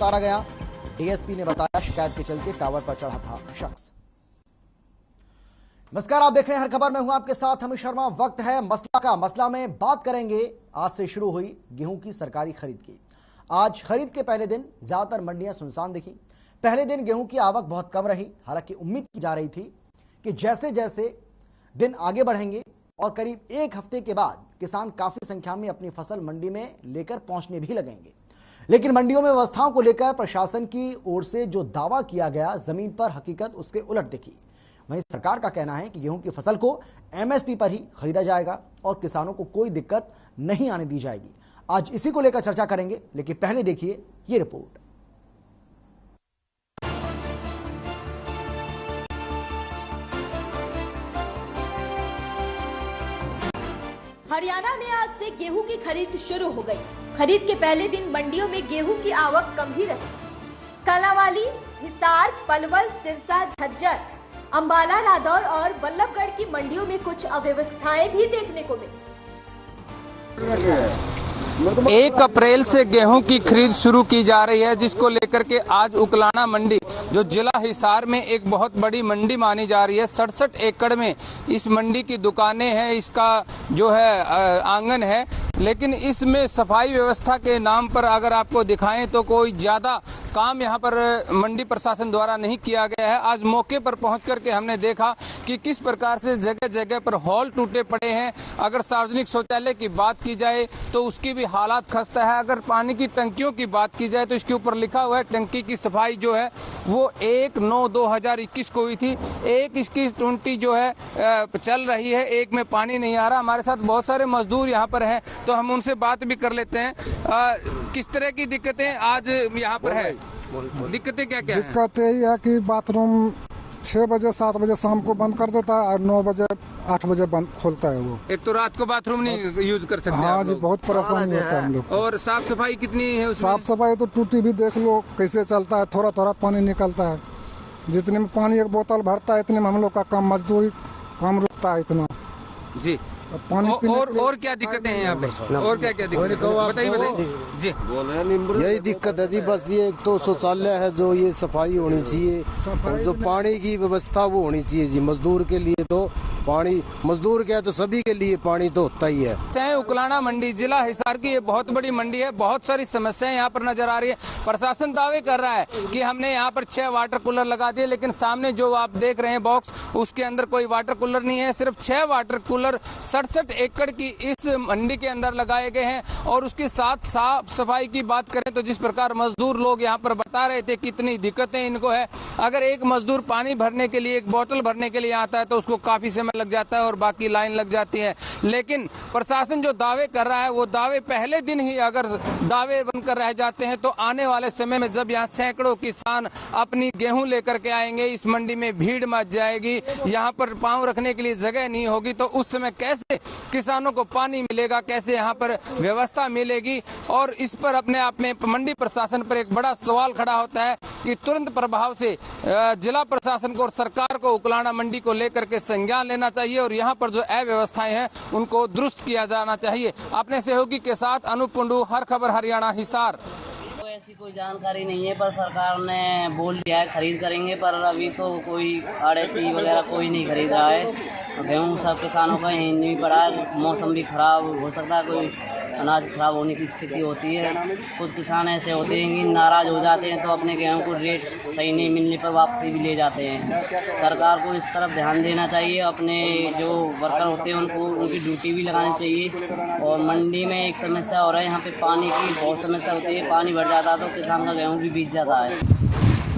उतारा गया। डीएसपी ने बताया शिकायत के चलते टावर पर चढ़ा था शख्स। नमस्कार, आप देख रहे हैं हर खबर में हूं आपके साथ अमित शर्मा। वक्त है मसला में बात करेंगे। आज से शुरू हुई गेहूं की सरकारी खरीद की। आज खरीद के पहले दिन ज्यादातर मंडियां सुनसान दिखी। पहले दिन गेहूं की आवक बहुत कम रही। हालांकि उम्मीद की जा रही थी कि जैसे जैसे दिन आगे बढ़ेंगे और करीब एक हफ्ते के बाद किसान काफी संख्या में अपनी फसल मंडी में लेकर पहुंचने भी लगेंगे। लेकिन मंडियों में व्यवस्थाओं को लेकर प्रशासन की ओर से जो दावा किया गया, जमीन पर हकीकत उसके उलट दिखी। वहीं सरकार का कहना है कि गेहूं की फसल को एमएसपी पर ही खरीदा जाएगा और किसानों को कोई दिक्कत नहीं आने दी जाएगी। आज इसी को लेकर चर्चा करेंगे, लेकिन पहले देखिए ये रिपोर्ट। हरियाणा में आज से गेहूं की खरीद शुरू हो गई। खरीद के पहले दिन मंडियों में गेहूं की आवक कम ही रही। कालांवाली, हिसार, पलवल, सिरसा, झज्जर, अंबाला, रादौर और बल्लभगढ़ की मंडियों में कुछ अव्यवस्थाएं भी देखने को मिली। 1 अप्रैल से गेहूं की खरीद शुरू की जा रही है, जिसको लेकर के आज उकलाना मंडी जो जिला हिसार में एक बहुत बड़ी मंडी मानी जा रही है। 67 एकड़ में इस मंडी की दुकानें हैं, इसका जो है आंगन है, लेकिन इसमें सफाई व्यवस्था के नाम पर अगर आपको दिखाएं तो कोई ज्यादा काम यहाँ पर मंडी प्रशासन द्वारा नहीं किया गया है। आज मौके पर पहुंच करके हमने देखा कि किस प्रकार से जगह जगह पर हॉल टूटे पड़े हैं। अगर सार्वजनिक शौचालय की बात की जाए तो उसकी भी हालात खस्ता है। अगर पानी की टंकियों की बात की जाए तो इसके ऊपर लिखा हुआ है टंकी की सफाई जो है वो 1/9/2021 को हुई थी। 1/21/20 जो है चल रही है, 1 में पानी नहीं आ रहा। हमारे साथ बहुत सारे मजदूर यहाँ पर हैं, तो हम उनसे बात भी कर लेते हैं। किस तरह की दिक्कतें आज यहाँ पर है? दिक्कतें क्या क्या दिक्कत यही है कि बाथरूम 6 बजे 7 बजे शाम को बंद कर देता है और 9 बजे 8 बजे बंद खोलता है वो। एक तो रात को बाथरूम नहीं यूज कर सकते। हाँ जी, बहुत परेशानी होता है हम लोग। और साफ सफाई कितनी है उसमें? साफ सफाई तो टूटी भी देख लो कैसे चलता है, थोड़ा थोड़ा पानी निकलता है। जितने में पानी एक बोतल भरता है इतने में हम लोग का काम मजदूरी काम रुकता है इतना जी। पानी और क्या दिक्कतें हैं यहाँ पे? और क्या क्या दिक्कत बताइए जी। यही दिक्कत है जी, बस ये एक तो शौचालय है जो ये सफाई होनी चाहिए, और जो पानी की व्यवस्था वो होनी चाहिए जी। मजदूर के लिए तो पानी, मजदूर क्या है तो सभी के लिए पानी तो होता ही है। उकलाना मंडी जिला हिसार की ये बहुत बड़ी मंडी है। बहुत सारी समस्याएं यहाँ पर नजर आ रही है। प्रशासन दावे कर रहा है कि हमने यहाँ पर 6 वाटर कूलर लगा दिए, लेकिन सामने जो आप देख रहे हैं बॉक्स, उसके अंदर कोई वाटर कूलर नहीं है। सिर्फ 6 वाटर कूलर 67 एकड़ की इस मंडी के अंदर लगाए गए हैं। और उसके साथ साफ सफाई की बात करें तो जिस प्रकार मजदूर लोग यहाँ पर बता रहे थे कितनी दिक्कतें इनको है। अगर एक मजदूर पानी भरने के लिए, एक बोतल भरने के लिए आता है तो उसको काफी समय लग जाता है और बाकी लाइन लग जाती है। लेकिन प्रशासन जो दावे कर रहा है वो दावे पहले दिन ही अगर दावे बनकर रह जाते हैं तो आने वाले समय में जब यहाँ सैकड़ों किसान अपनी गेहूं लेकर के आएंगे, इस मंडी में भीड़ मच जाएगी, यहाँ पर पांव रखने के लिए जगह नहीं होगी, तो उस समय कैसे किसानों को पानी मिलेगा, कैसे यहाँ पर व्यवस्था मिलेगी? और इस पर अपने आप में मंडी प्रशासन पर एक बड़ा सवाल खड़ा होता है कि तुरंत प्रभाव से जिला प्रशासन को और सरकार को उकलाना मंडी को लेकर के संज्ञान लेना चाहिए और यहाँ पर जो अव्यवस्थाएं हैं उनको दुरुस्त किया जाना चाहिए। अपने सहयोगी के साथ अनूप कुंडू, हर खबर हरियाणा, हिसार। ऐसी कोई जानकारी नहीं है, पर सरकार ने बोल दिया है खरीद करेंगे, पर अभी तो कोई आड़ती वगैरह कोई नहीं खरीद रहा है। गेहूँ सब किसानों का यहीं नहीं पड़ा है। मौसम भी खराब हो सकता है, कोई अनाज खराब होने की स्थिति होती है। कुछ किसान ऐसे होते हैं कि नाराज हो जाते हैं तो अपने गेहूँ को रेट सही नहीं मिलने पर वापसी भी ले जाते हैं। सरकार को इस तरफ ध्यान देना चाहिए। अपने जो वर्कर होते हैं उनको उनकी ड्यूटी भी लगानी चाहिए। और मंडी में एक समस्या हो रहा है, यहाँ पे पानी की बहुत समस्या होती है। पानी भर जाता है तो किसान का गेहूँ भी बीत जाता है।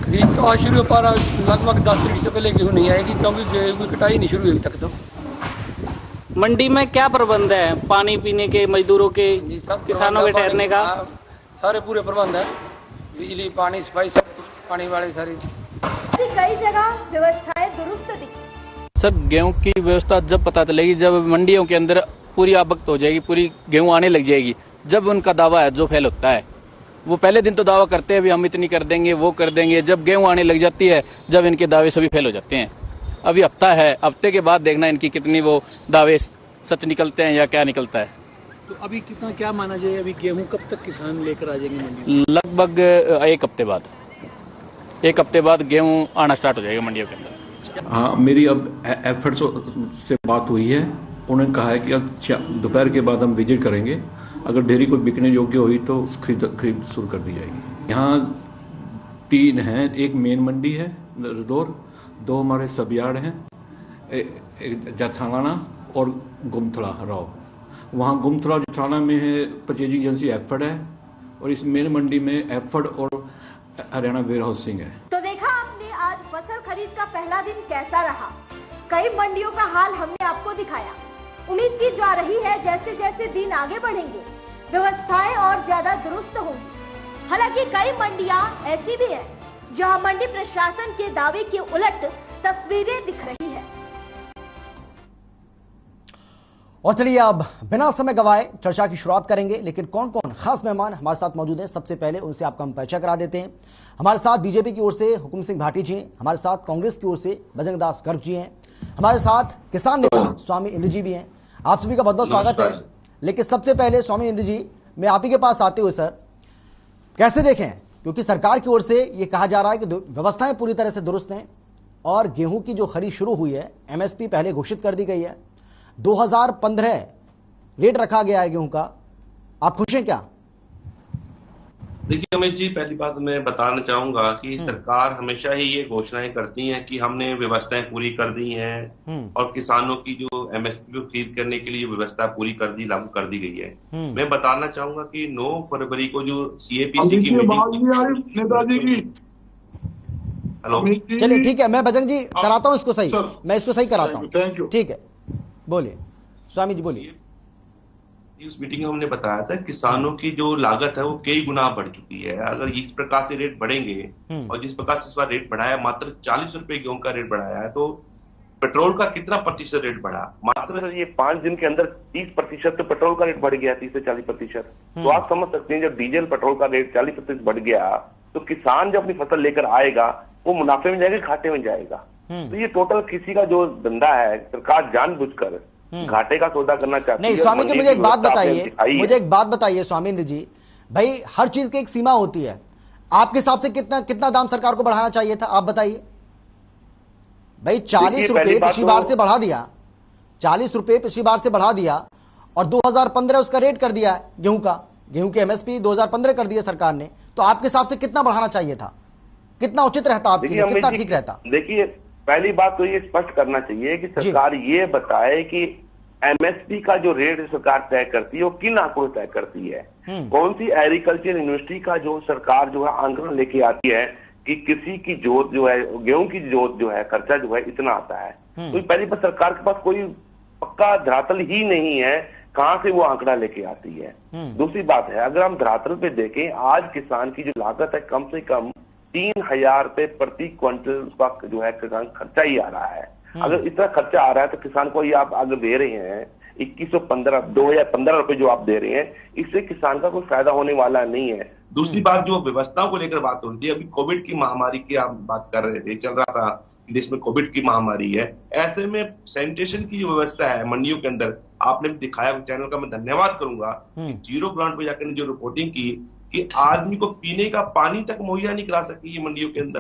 खरीद तो आज शुरू पर लगभग 10 तारीख से पहले गेहूँ नहीं आएगी, क्योंकि गेहूँ की कटाई नहीं शुरू हुई तक। तो मंडी में क्या प्रबंध है? पानी पीने के, मजदूरों के, किसानों के ठहरने का? सारे पूरे प्रबंध है, बिजली, पानी, सफाई, सब पानी वाले सारी। कई जगह व्यवस्थाएं दुरुस्त दिखी। सर, गेहूं की व्यवस्था जब पता चलेगी जब मंडियों के अंदर पूरी आवक हो जाएगी, पूरी गेहूं आने लग जाएगी, जब उनका दावा है जो फेल होता है। वो पहले दिन तो दावा करते हैं भी हम इतनी कर देंगे, वो कर देंगे। जब गेहूं आने लग जाती है, जब इनके दावे सभी फेल हो जाते हैं। अभी हफ्ता है, हफ्ते के बाद देखना इनकी कितनी वो दावे सच निकलते हैं या क्या निकलता है। तो अभी कितना क्या माना जाए, अभी गेहूं कब तक किसान लेकर आ जाएंगे मंडी? लगभग एक हफ्ते बाद गेहूं आना स्टार्ट हो जाएगा मंडियों के अंदर। हाँ, मेरी अब एफर्ट्स से बात हुई है। उन्होंने कहा है कि अब दोपहर के बाद हम विजिट करेंगे, अगर डेयरी को बिकने योग्य हुई तो खरीद शुरू कर दी जाएगी। यहाँ 3 हैं, एक मेन मंडी है रदौर, 2 हमारे सब यार्ड हैं, जाथाना और गुमथड़ा राव। वहाँ गुमथड़ा जाथाना में है परचेजिंग एजेंसी एफर्ड है, और इस मेन मंडी में एफर्ड और हरियाणा वेयर हाउसिंग है। तो देखा आपने आज फसल खरीद का पहला दिन कैसा रहा। कई मंडियों का हाल हमने आपको दिखाया। उम्मीद की जा रही है जैसे जैसे दिन आगे बढ़ेंगे व्यवस्थाएं और ज्यादा दुरुस्त होंगी। हालांकि कई मंडियां ऐसी भी हैं जहां मंडी प्रशासन के दावे के उलट तस्वीरें दिख रही है। और चलिए अब बिना समय गवाए चर्चा की शुरुआत करेंगे, लेकिन कौन कौन खास मेहमान हमारे साथ मौजूद हैं सबसे पहले उनसे आपका हम परिचय करा देते हैं। हमारे साथ बीजेपी की ओर से हुकुम सिंह भाटी जी हैं, हमारे साथ कांग्रेस की ओर से बजरंग दास गर्ग जी हैं, हमारे साथ किसान नेता स्वामी इंद्र जी भी हैं। आप सभी का बहुत बहुत स्वागत है। लेकिन सबसे पहले स्वामी इंद्र जी, मैं आप ही के पास आते हुए सर कैसे देखें, क्योंकि सरकार की ओर से ये कहा जा रहा है कि व्यवस्थाएं पूरी तरह से दुरुस्त हैं और गेहूं की जो खरीद शुरू हुई है, एमएसपी पहले घोषित कर दी गई है, 2015 रेट रखा गया है गेहूं का, आप खुश हैं क्या? देखिए अमित जी, पहली बात मैं बताना चाहूंगा कि सरकार हमेशा ही ये घोषणाएं करती है कि हमने व्यवस्थाएं पूरी कर दी हैं और किसानों की जो एमएसपी को खरीद करने के लिए व्यवस्था पूरी कर दी, लागू कर दी गई है। मैं बताना चाहूंगा कि 9 फरवरी को जो सीएपीसी की मीटिंग, नेताजी की, हेलो, चलिए ठीक है, मैं बजरंग जी कराता हूं इसको सही, मैं इसको सही कराता हूं, ठीक है, बोलिए स्वामी जी बोलिए। इस मीटिंग में हमने बताया था किसानों की जो लागत है वो कई गुना बढ़ चुकी है। अगर इस प्रकार से रेट बढ़ेंगे और जिस प्रकार से इस बार रेट बढ़ाया, मात्र 40 रुपए गेहूं का रेट बढ़ाया है, तो पेट्रोल का कितना प्रतिशत रेट बढ़ा? मात्र ये 5 दिन के अंदर 30% तो पेट्रोल का रेट बढ़ गया, 30 से 40%। तो आप समझ सकते हैं जब डीजल पेट्रोल का रेट 40% बढ़ गया तो किसान जब अपनी फसल लेकर आएगा वो मुनाफे में जाएगा, घाटे में जाएगा। तो ये टोटल किसी का जो धंधा है, सरकार जानबूझकर घाटे का सौदा करना चाहती है। नहीं स्वामी जी, मुझे एक बात बताइए स्वामी इंद्र जी, भाई हर चीज की एक सीमा होती है। आपके हिसाब से कितना दाम सरकार को बढ़ाना चाहिए था, आप बताइए भाई। 40 रुपए पिछली बार से बढ़ा दिया, 40 रुपए पिछली बार से बढ़ा दिया और 2015 उसका रेट कर दिया गेहूं का, गेहूं के एमएसपी 2015 कर दिया सरकार ने, तो आपके हिसाब से कितना बढ़ाना चाहिए था, कितना उचित रहता आपके लिए, कितना ठीक रहता? देखिए पहली बात तो ये स्पष्ट करना चाहिए कि सरकार ये बताए कि एमएसपी का जो रेट सरकार तय करती है वो किन आंकड़ों तय करती है। कौन सी एग्रीकल्चर यूनिवर्सिटी का जो सरकार जो है आंकड़न लेके आती है कि किसी की जोत जो है, गेहूं की जोत जो है, खर्चा जो है इतना आता है। तो पहली बात सरकार के पास कोई पक्का धरातल ही नहीं है कहां से वो आंकड़ा लेके आती है। दूसरी बात है, अगर हम धरातल पे देखें, आज किसान की जो लागत है कम से कम 3000 रुपए प्रति क्विंटल उसका जो है किसान खर्चा ही आ रहा है। अगर इतना खर्चा आ रहा है तो किसान को ये आप अगर दे रहे हैं 2115 रुपए जो आप दे रहे हैं, इससे किसान का कोई फायदा होने वाला नहीं है। दूसरी बात जो व्यवस्थाओं को लेकर बात होती है, अभी कोविड की महामारी की आप बात कर रहे थे, चल रहा था देश में कोविड की महामारी है, ऐसे में सैनिटेशन की जो व्यवस्था है मंडियों के अंदर, आपने दिखाया, चैनल का मैं धन्यवाद करूंगा कि जीरो ग्राउंड पे जाकर जो रिपोर्टिंग की कि आदमी को पीने का पानी तक मुहैया नहीं करा सकी ये मंडियों के अंदर।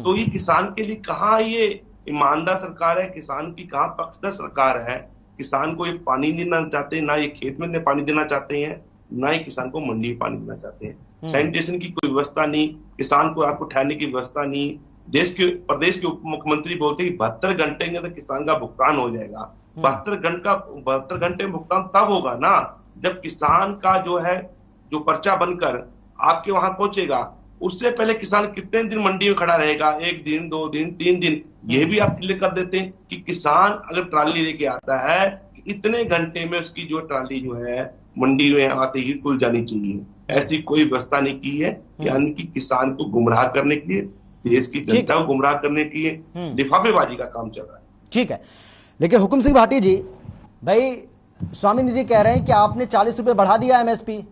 तो ये किसान के लिए कहाँ ये ईमानदार सरकार है, किसान की कहाँ पक्षधर सरकार है? किसान को ये पानी देना चाहते हैं, ना ये खेत में पानी देना चाहते हैं, ना ही किसान को मंडी में पानी देना चाहते हैं। सैनिटेशन की कोई व्यवस्था नहीं, किसान को रात को ठहरने की व्यवस्था नहीं। प्रदेश के उप मुख्यमंत्री बोलते हैं कि 72 घंटे के अंदर किसान का भुगतान हो जाएगा। 72 घंटे में भुगतान तब होगा ना जब किसान का जो है जो पर्चा बनकर आपके वहां पहुंचेगा। उससे पहले किसान कितने दिन मंडी में खड़ा रहेगा, 1 दिन, 2 दिन, 3 दिन, ये भी आप क्लियर कर देते हैं कि किसान अगर ट्राली लेके आता है इतने घंटे में उसकी जो ट्राली जो है मंडी में आते ही खुल जानी चाहिए। ऐसी कोई व्यवस्था नहीं की है, यानी कि किसान को गुमराह करने के लिए, देश की जनता को गुमराह करने के लिए लिफाफेबाजी का काम चल रहा है। ठीक है, लेकिन हुकुम सिंह भाटी जी, भाई स्वामी जी कह रहे हैं कि आपने 40 रुपए बढ़ा दिया एमएसपी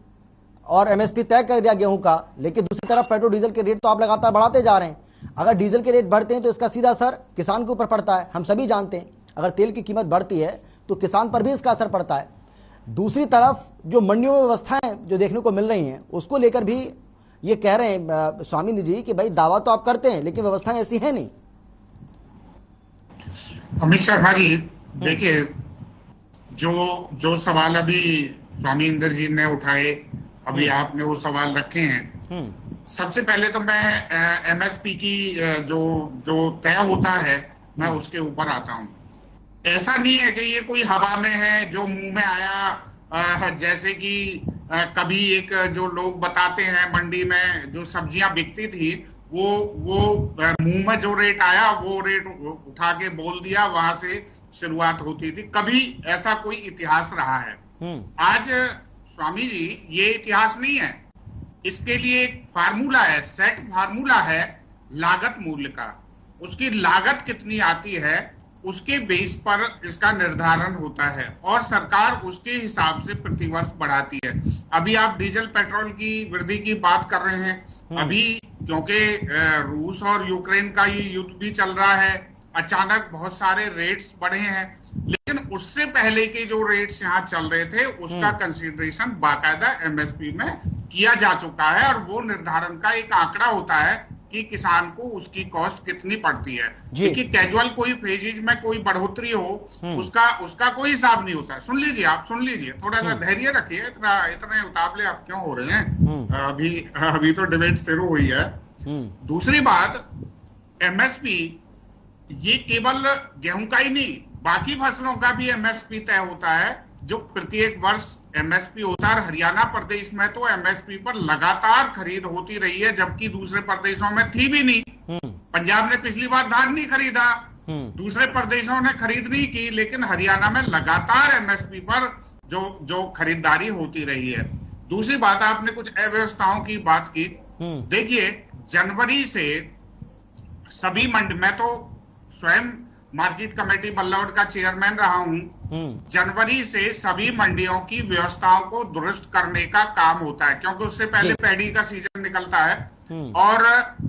और एमएसपी तय कर दिया गेहूं का, लेकिन दूसरी तरफ पेट्रोल डीजल के रेट तो आप लगातार बढ़ाते जा रहे हैं। अगर डीजल के रेट बढ़ते हैं तो इसका सीधा असर किसान के ऊपर पड़ता है, हम सभी जानते हैं। अगर तेल की कीमत बढ़ती है तो किसान पर भी इसका असर पड़ता है। दूसरी तरफ जो मंडियों में व्यवस्थाएं जो देखने को मिल रही हैं उसको लेकर भी ये कह रहे हैं स्वामी जी कि भाई दावा तो आप करते हैं लेकिन व्यवस्थाएं ऐसी है नहीं। अमित शर्मा जी, देखिए जो सवाल अभी स्वामी इंद्र जी ने उठाए, अभी आपने वो सवाल रखे हैं। सबसे पहले तो मैं एमएसपी की जो तय होता है मैं उसके ऊपर आता हूं। ऐसा नहीं है कि ये कोई हवा में है जो मुंह में आया, जैसे कि कभी एक जो लोग बताते हैं मंडी में जो सब्जियां बिकती थी वो मुंह में जो रेट आया वो रेट उठा के बोल दिया, वहां से शुरुआत होती थी। कभी ऐसा कोई इतिहास रहा है? आज स्वामी जी ये इतिहास नहीं है, इसके लिए एक फार्मूला है, सेट फार्मूला है लागत मूल्य का। उसकी लागत कितनी आती है उसके बेस पर इसका निर्धारण होता है और सरकार उसके हिसाब से प्रतिवर्ष बढ़ाती है। अभी आप डीजल पेट्रोल की वृद्धि की बात कर रहे हैं, अभी क्योंकि रूस और यूक्रेन का ये युद्ध भी चल रहा है, अचानक बहुत सारे रेट्स बढ़े हैं, लेकिन उससे पहले के जो रेट्स यहाँ चल रहे थे उसका कंसीडरेशन बाकायदा एमएसपी में किया जा चुका है और वो निर्धारण का एक आंकड़ा होता है कि किसान को उसकी कॉस्ट कितनी पड़ती है। क्योंकि कैजुअल कोई फेजेज में कोई बढ़ोतरी हो उसका कोई हिसाब नहीं होता है। सुन लीजिए, आप सुन लीजिए, थोड़ा सा धैर्य रखिए, इतने उतावले आप क्यों हो रहे हैं? अभी तो डिबेट शुरू हुई है। दूसरी बात, एमएसपी ये केवल गेहूं का ही नहीं बाकी फसलों का भी एमएसपी तय होता है जो प्रत्येक वर्ष एमएसपी होता है। हरियाणा प्रदेश में तो एमएसपी पर लगातार खरीद होती रही है, जबकि दूसरे प्रदेशों में थी भी नहीं। पंजाब ने पिछली बार धान नहीं खरीदा, दूसरे प्रदेशों ने खरीद नहीं की, लेकिन हरियाणा में लगातार एमएसपी पर जो खरीदारी होती रही है। दूसरी बात, आपने कुछ अव्यवस्थाओं की बात की। देखिए, जनवरी से सभी मंडी, मैं तो स्वयं मार्केट कमेटी बल्लौर का चेयरमैन रहा हूं, जनवरी से सभी मंडियों की व्यवस्थाओं को दुरुस्त करने का काम होता है, क्योंकि उससे पहले पैडी का सीजन निकलता है और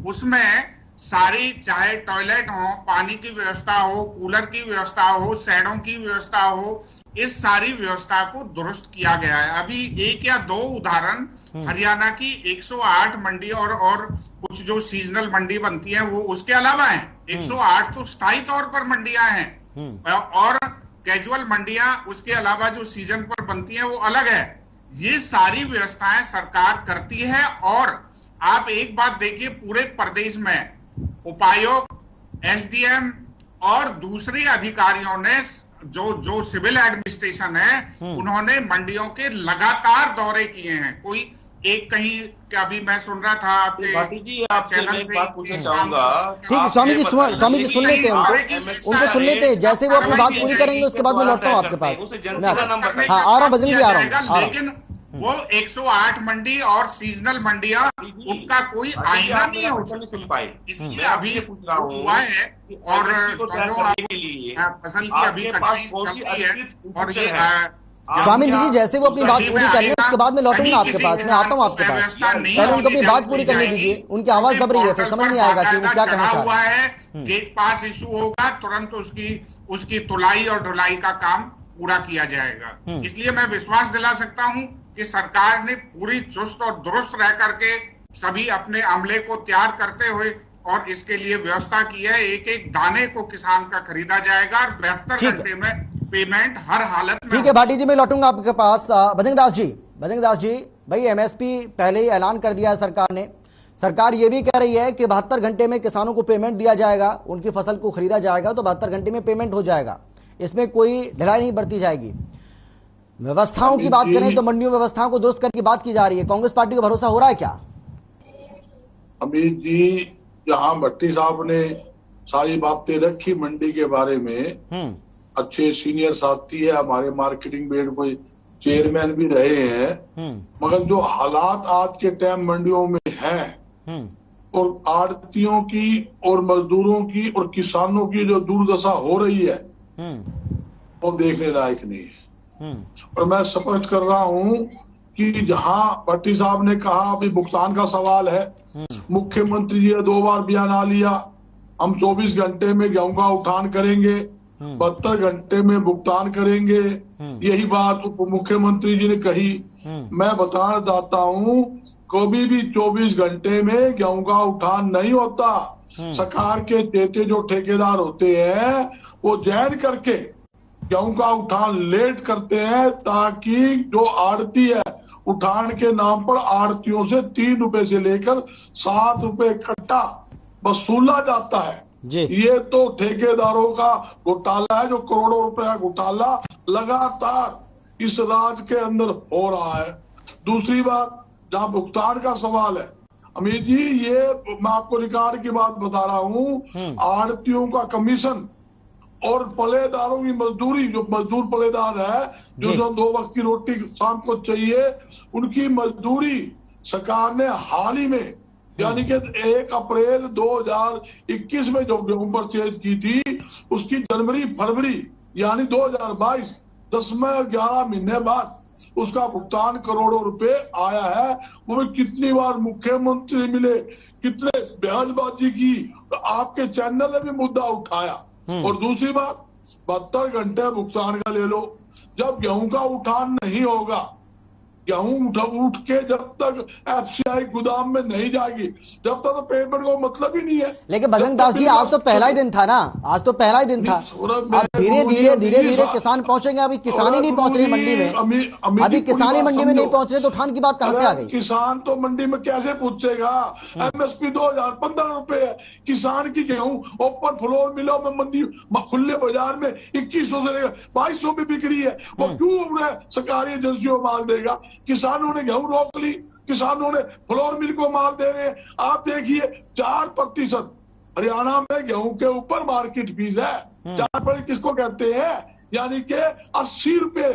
उसमें सारी, चाहे टॉयलेट हो, पानी की व्यवस्था हो, कूलर की व्यवस्था हो, शेडों की व्यवस्था हो, इस सारी व्यवस्था को दुरुस्त किया गया है। अभी एक या दो उदाहरण हरियाणा की 108 मंडी और कुछ जो सीजनल मंडी बनती है वो उसके अलावा है। 108 तो स्थायी तौर पर मंडियां हैं और कैजुअल मंडियां उसके अलावा जो सीजन पर बनती हैं वो अलग है। ये सारी व्यवस्थाएं सरकार करती है और आप एक बात देखिए, पूरे प्रदेश में उपायुक्त, एसडीएम और दूसरे अधिकारियों ने जो सिविल एडमिनिस्ट्रेशन है उन्होंने मंडियों के लगातार दौरे किए हैं। कोई एक कहीं क्या, अभी मैं सुन रहा था आपके चैनल से, बात पूछना चाहूंगा। ठीक है स्वामी जी सुन लेते हैं उनको सुन लेते हैं, जैसे वो अपनी बात पूरी करेंगे उसके बाद मैं लौटता हूँ आपके पास। हाँ, आ रहा बजरंग जी, आ रहा हूँ। लेकिन वो 108 मंडी और सीजनल मंडियां, उनका कोई आईना नहीं होता, इसलिए अभी हुआ है और फसल की अभी कटाई चलती है। और ये स्वामी जी जैसे वो अपनी बात पूरी कर लें उसके बाद मैं लौटूंगा आपके पास, मैं आता हूँ आपके पास, पहले उनको अपनी बात पूरी करने दीजिए। उनकी आवाज दब रही है, फिर समझ नहीं आएगा कि वो क्या कहना चाह रहे हैं। गेट पास इशू होगा, तुरंत उसकी तुलाई और ढुलाई का काम पूरा किया जाएगा। इसलिए मैं विश्वास दिला सकता हूं कि सरकार ने पूरी चुस्त और दुरुस्त रह करके सभी अपने अमले को तैयार करते हुए और इसके लिए व्यवस्था की है। एक एक दाने को किसान का खरीदा जाएगा और 72 घंटे में पेमेंट हर हालत में। ठीक है भाटी जी, मैं लौटूंगा आपके पास। बजरंग दास जी, भाई एमएसपी पहले ही ऐलान कर दिया है सरकार ने। सरकार ये भी कह रही है कि 72 घंटे में किसानों को पेमेंट दिया जाएगा, उनकी फसल को खरीदा जाएगा तो 72 घंटे में पेमेंट हो जाएगा, इसमें कोई ढिलाई नहीं बरती जाएगी। व्यवस्थाओं की बात करें तो मंडियों व्यवस्थाओं को दुरुस्त करने की बात की जा रही है, कांग्रेस पार्टी को भरोसा हो रहा है क्या? अमित जी, जहां भट्टी साहब ने सारी बातें रखी मंडी के बारे में, अच्छे सीनियर साथी है हमारे, मार्केटिंग बोर्ड कोई चेयरमैन भी रहे हैं, मगर जो हालात आज के टाइम मंडियों में है और आड़तियों की और मजदूरों की और किसानों की जो दुर्दशा हो रही है वो देखने लायक नहीं है। और मैं स्पष्ट कर रहा हूं कि जहां भट्टी साहब ने कहा अभी भुगतान का सवाल है, मुख्यमंत्री जी ने 2 बार बयान लिया, हम 24 घंटे में गेहूं का उठान करेंगे, 72 घंटे में भुगतान करेंगे, यही बात उप मुख्यमंत्री जी ने कही। मैं बताना चाहता हूँ कभी भी 24 घंटे में गेहूं का उठान नहीं होता। सरकार के देते जो ठेकेदार होते हैं वो जैन करके गेहूं का उठान लेट करते हैं, ताकि जो आड़ती है उठान के नाम पर आड़तियों से 3 रुपए से लेकर 7 रुपए कट्टा वसूला जाता है। ये तो ठेकेदारों का घोटाला है, जो करोड़ों रुपए का घोटाला लगातार इस राज्य के अंदर हो रहा है। दूसरी बात, जहां भुगतान का सवाल है, अमित जी, ये मैं आपको रिकॉर्ड की बात बता रहा हूँ, आड़तियों का कमीशन और पलेदारों की मजदूरी, जो मजदूर पलेदार है जो 2 वक्त की रोटी शाम को चाहिए, उनकी मजदूरी सरकार ने हाल ही में यानी कि 1 अप्रैल 2021 में जो गेहूं परचेज की थी, उसकी जनवरी फरवरी यानी 2022 10 में 11 महीने बाद उसका भुगतान करोड़ों रुपए आया है। वो भी कितनी बार मुख्यमंत्री मिले, कितने बयानबाजी की, तो आपके चैनल ने भी मुद्दा उठाया। और दूसरी बात, 72 घंटे भुगतान का ले लो। जब गेहूं का उठान नहीं होगा, गेहूं उठ के जब तक एफसीआई गोदाम में नहीं जाएगी, जब तक तो पेमेंट को मतलब ही नहीं है। लेकिन बजरंग दास जी, आज तो पहला ही दिन था ना, आज तो पहला ही दिन था। अब धीरे धीरे किसान पहुंचेंगे। अभी किसान ही नहीं पहुंच रहे मंडी में, अभी किसान ही मंडी में नहीं पहुंच रहे, तो उठान की बात कहां से आ गई? किसान तो मंडी में कैसे पहुंचेगा? एमएसपी 2015 रुपए है। किसान की गेहूं ओपन फ्लोर मिलों में, मंडी खुले बाजार में 2100 से लेकर 2200 में बिक रही है। वो क्यों सरकारी एजेंसियों माल देगा? किसानों ने गेहूं रोक ली, किसानों ने फ्लोर मिल को माल दे रहे हैं। आप देखिए 4% हरियाणा में गेहूं के ऊपर मार्केट फीस है। 4% किसको कहते हैं? यानी कि 80 रुपए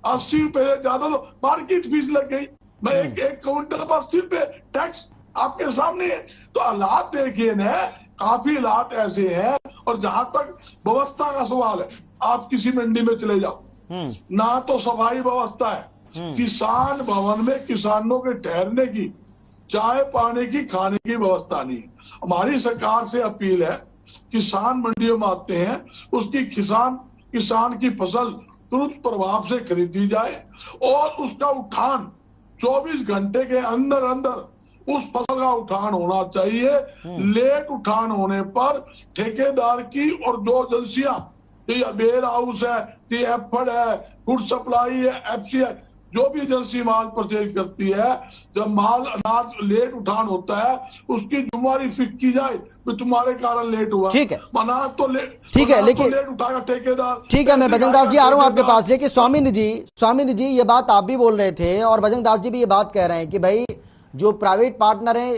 ज्यादा तो मार्केट फीस लग गई। मैं एक क्विंटल पर 80 रुपए टैक्स आपके सामने है। तो हालात देखिए ना, काफी हालात ऐसे हैं। और जहां तक व्यवस्था का सवाल है, आप किसी मंडी में चले जाओ, ना तो सफाई व्यवस्था है, किसान भवन में किसानों के ठहरने की, चाय पानी की, खाने की व्यवस्था नहीं है। हमारी सरकार से अपील है, किसान मंडियों में आते हैं, उसकी किसान की फसल तुरंत प्रभाव से खरीदी जाए और उसका उठान 24 घंटे के अंदर अंदर उस फसल का उठान होना चाहिए। लेट उठान होने पर ठेकेदार की और जो एजेंसियां, वेयर हाउस है, एफड है, फूड सप्लाई है, एफसीआई, जो भी एजेंसी माल परचेज करती है, जब माल अनाज लेट उठान होता है, उसकी जिम्मेवारी फिक्स की जाए, तो तुम्हारे कारण लेट हुआ। ठीक है, अनाज तो लेट, ठीक है, लेकिन लेट उठाएगा ठेकेदार। ठीक है, मैं बजरंग दास जी आ रहा हूं आपके पास। लेकिन स्वामी जी, ये बात आप भी बोल रहे थे और बजरंग दास जी भी ये बात कह रहे हैं कि भाई जो प्राइवेट पार्टनर है,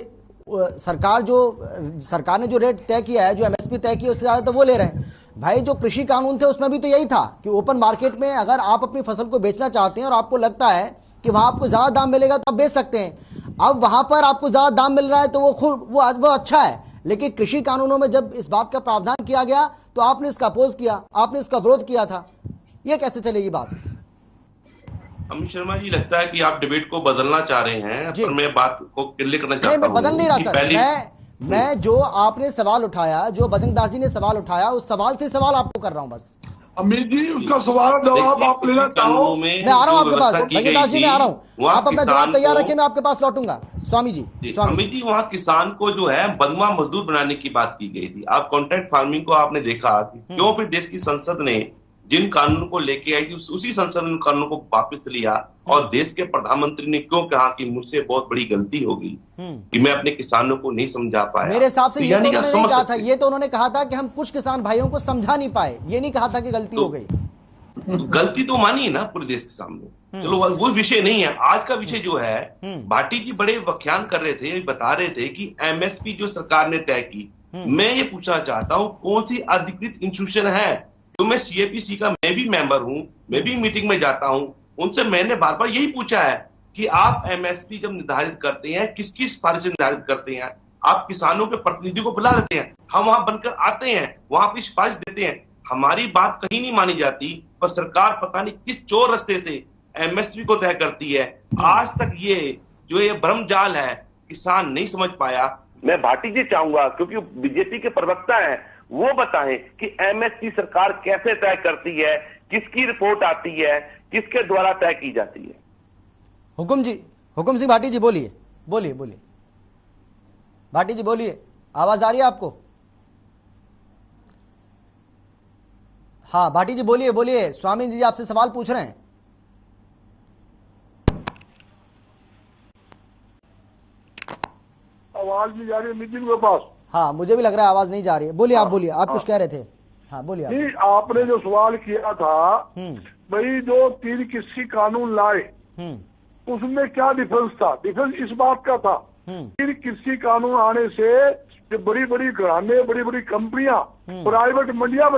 सरकार ने जो रेट तय किया है, जो एमएसपी तय किया, उससे ज्यादा तो वो ले रहे हैं। भाई जो कृषि कानून थे उसमें भी तो यही था कि ओपन मार्केट में अगर आप अपनी फसल को बेचना चाहते हैं और आपको लगता है कि वहां आपको ज्यादा दाम मिलेगा तो आप बेच सकते हैं। अब वहां पर आपको ज्यादा दाम मिल रहा है तो वो अच्छा है। लेकिन कृषि कानूनों में जब इस बात का प्रावधान किया गया तो आपने इसका अपोज किया, आपने इसका विरोध किया था। ये कैसे चलेगी बात? अमित शर्मा जी, लगता है कि आप डिबेट को बदलना चाह रहे हैं, पर मैं बात को क्लियर करना चाहता हूं। मैं बदल नहीं रहा सर, मैं जो आपने सवाल उठाया, जो बजरंग दास जी ने सवाल उठाया, उस सवाल से सवाल आपको कर रहा हूं बस। अमित जी, उसका सवाल जवाब आप लेना चाहो? मैं आ रहा हूं आपके पास, बजरंग दास जी, मैं आ रहा हूं। आप अपना जवाब तैयार रखें, मैं आपके पास लौटूंगा। स्वामी जी, अमित जी, वहाँ किसान को जो है बदमा मजदूर बनाने की बात की गई थी। आप कॉन्ट्रैक्ट फार्मिंग को आपने देखा, क्यों फिर देश की संसद ने जिन कानून को लेके आई थी, उसी संसद ने कानून को वापस लिया और देश के प्रधानमंत्री ने क्यों कहा कि मुझसे बहुत बड़ी गलती हो गई कि मैं अपने किसानों को नहीं समझा पाया। मेरे हिसाब से ये तो उन्होंने नहीं कहा था, ये तो उन्होंने कहा था कि हम कुछ किसान भाइयों को समझा नहीं पाए, ये नहीं कहा था कि गलती हो गई। गलती तो मानी है ना पूरे देश के सामने। चलो वो विषय नहीं है। आज का विषय जो है, भाटी जी बड़े व्याख्यान कर रहे थे, बता रहे थे कि एमएसपी जो सरकार ने तय की, मैं ये पूछना चाहता हूँ कौन सी अधिकृत इंस्टीट्यूशन है? तो मैं सीएपीसी का मैं भी मेंबर हूं, मैं भी मीटिंग में जाता हूं, उनसे मैंने बार बार यही पूछा है कि आप एमएसपी जब निर्धारित करते हैं, किसकी सिफारिश निर्धारित करते हैं? आप किसानों के प्रतिनिधि को बुला लेते हैं, हम वहां बनकर आते हैं, वहां अपनी सिफारिश देते हैं, हमारी बात कहीं नहीं मानी जाती, पर सरकार पता नहीं किस चोर रास्ते से एमएसपी को तय करती है। आज तक ये भ्रम जाल है, किसान नहीं समझ पाया। मैं भाटी जी चाहूंगा, क्योंकि बीजेपी के प्रवक्ता हैं, वो बताएं कि एमएसपी सरकार कैसे तय करती है, किसकी रिपोर्ट आती है, किसके द्वारा तय की जाती है। हुकुम सिंह भाटी जी बोलिए भाटी जी बोलिए, आवाज आ रही है आपको? हाँ भाटी जी बोलिए, स्वामी जी आपसे सवाल पूछ रहे हैं। आवाज नहीं जा रही है नितिन के पास? हाँ मुझे भी लग रहा है आवाज नहीं जा रही है। बोलिए आप बोलिए, आप कुछ कह रहे थे। हाँ बोलिए। नहीं, आपने जो सवाल किया था भाई जो 3 कृषि कानून लाए उसमें क्या डिफरेंस था? डिफरेंस इस बात का था 3 कृषि कानून आने से जो बड़ी बड़ी घराने, बड़ी बड़ी कंपनियां प्राइवेट मंडियां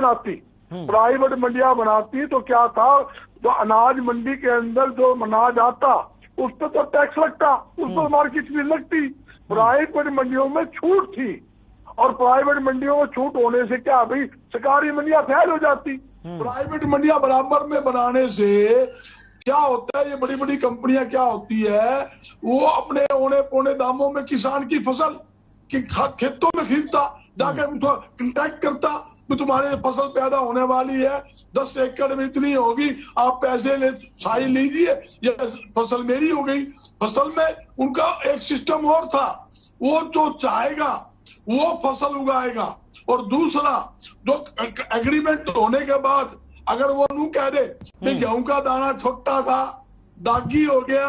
बनाती तो क्या था, जो अनाज मंडी के अंदर जो अनाज आता उस पर तो टैक्स लगता, उस पर मार्केट भी लगती। प्राइवेट मंडियों में छूट थी और प्राइवेट मंडियों में छूट होने से क्या भाई सरकारी मंडियां फेल हो जाती। प्राइवेट मंडियां बराबर में बनाने से क्या होता है, ये बड़ी बड़ी कंपनियां क्या होती है, वो अपने औने पौने दामों में किसान की फसल की खेतों में खरीदता, जाकर कंटैक्ट करता कि तुम्हारे फसल पैदा होने वाली है, 10 एकड़ में इतनी होगी, आप पैसे ले साई लीजिए, ये फसल मेरी हो गई। फसल में उनका एक सिस्टम और था, वो जो चाहेगा वो फसल उगाएगा। और दूसरा जो एग्रीमेंट होने के बाद अगर वो नू कह दे कि गेहूं का दाना छोटा था, दागी हो गया,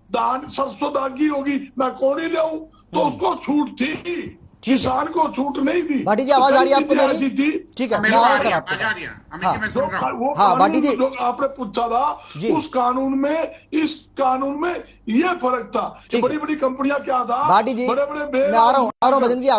सरसों दागी होगी, मैं कौन ही ले, तो उसको छूट थी, किसान को छूट नहीं थी। भाटी जी आवाज आ रही है आपको मेरी? ठीक है, हाँ भाटी जी, जो आपने पूछा था उस कानून में इस कानून में ये फर्क था कि बड़ी बड़ी कंपनियां क्या था, भाटी जी बड़े बड़े मैं आ रहा हूँ भजन जी,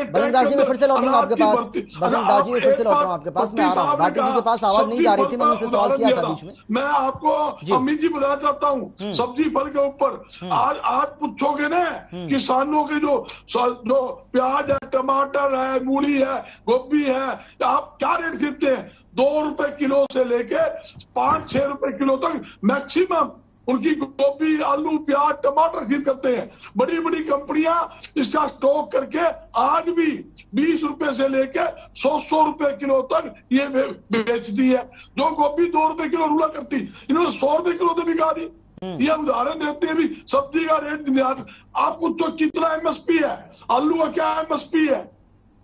भजन दास जी में फिर से लौटूंगा आपके पास, भजन दास जी में फिर से लौट रहा हूँ आपके पास। मैं आ रहा हूँ, भाटी जी के पास आवाज नहीं जा रही थी, मैंने उनसे सवाल किया था बीच में। मैं आपको अमित जी बताना चाहता हूँ, सब्जी फल के ऊपर आज पूछोगे ना किसानों के जो प्याज है, टमाटर है, मूली है, गोभी है, आप क्या रेट खरीदते हैं? 2 रुपए किलो से लेके 5-6 रुपए किलो तक मैक्सिमम उनकी गोभी, आलू, प्याज, टमाटर खरीद करते हैं। बड़ी बड़ी कंपनियां इसका स्टॉक करके आज भी 20 रुपए से लेके 100 रुपए किलो तक ये बेचती है। जो गोभी 2 रुपए किलो रूला करती, इन्होंने 100 रुपए किलो तो बिका दी। ये उदाहरण देते हैं भी सब्जी का रेट। आप पूछो कितना एमएसपी है, आलू का क्या एमएसपी है,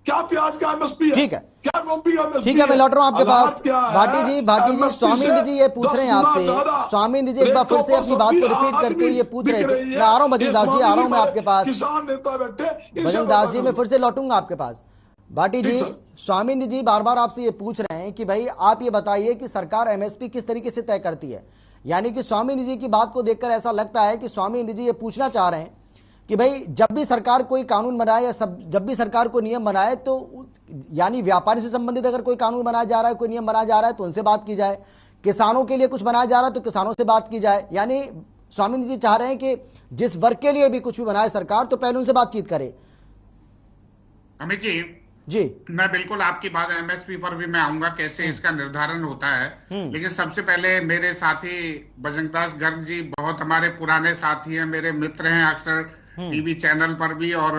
क्या प्याज का एमएसपी है, ठीक है, क्या गोभी का एमएसपी है? ठीक है, मैं लौट रहा हूँ आपके पास। भाटी जी स्वामी जी ये पूछ रहे हैं आपसे, स्वामी जी एक बार फिर से अपनी बात को रिपीट करते हुए ये पूछ रहे थे। मैं आ रहा हूँ भजन दास जी, आ रहा हूँ मैं आपके पास, किसान नेता बैठे, भजन दास जी मैं फिर से लौटूंगा आपके पास। भाटी जी स्वामी जी बार बार आपसे ये पूछ रहे हैं कि भाई आप ये बताइए कि सरकार एमएसपी किस तरीके से तय करती है। यानी कि स्वामी जी की बात को देखकर ऐसा लगता है कि स्वामी जी ये पूछना चाह रहे हैं कि भाई जब भी सरकार कोई कानून बनाए या जब भी सरकार कोई नियम बनाए तो यानी व्यापारी से संबंधित अगर कोई कानून बनाया जा रहा है, कोई नियम बनाया जा रहा है तो उनसे बात की जाए, किसानों के लिए कुछ बनाया जा रहा है तो किसानों से बात की जाए। यानी स्वामी जी चाह रहे हैं कि जिस वर्ग के लिए भी कुछ भी बनाए सरकार तो पहले उनसे बातचीत करे। अमित जी, मैं बिल्कुल आपकी बात एमएसपी पर भी मैं आऊंगा कैसे इसका निर्धारण होता है, लेकिन सबसे पहले मेरे साथी भजनदास गर्ग जी बहुत हमारे पुराने साथी हैं, मेरे मित्र हैं, अक्सर टीवी चैनल पर भी और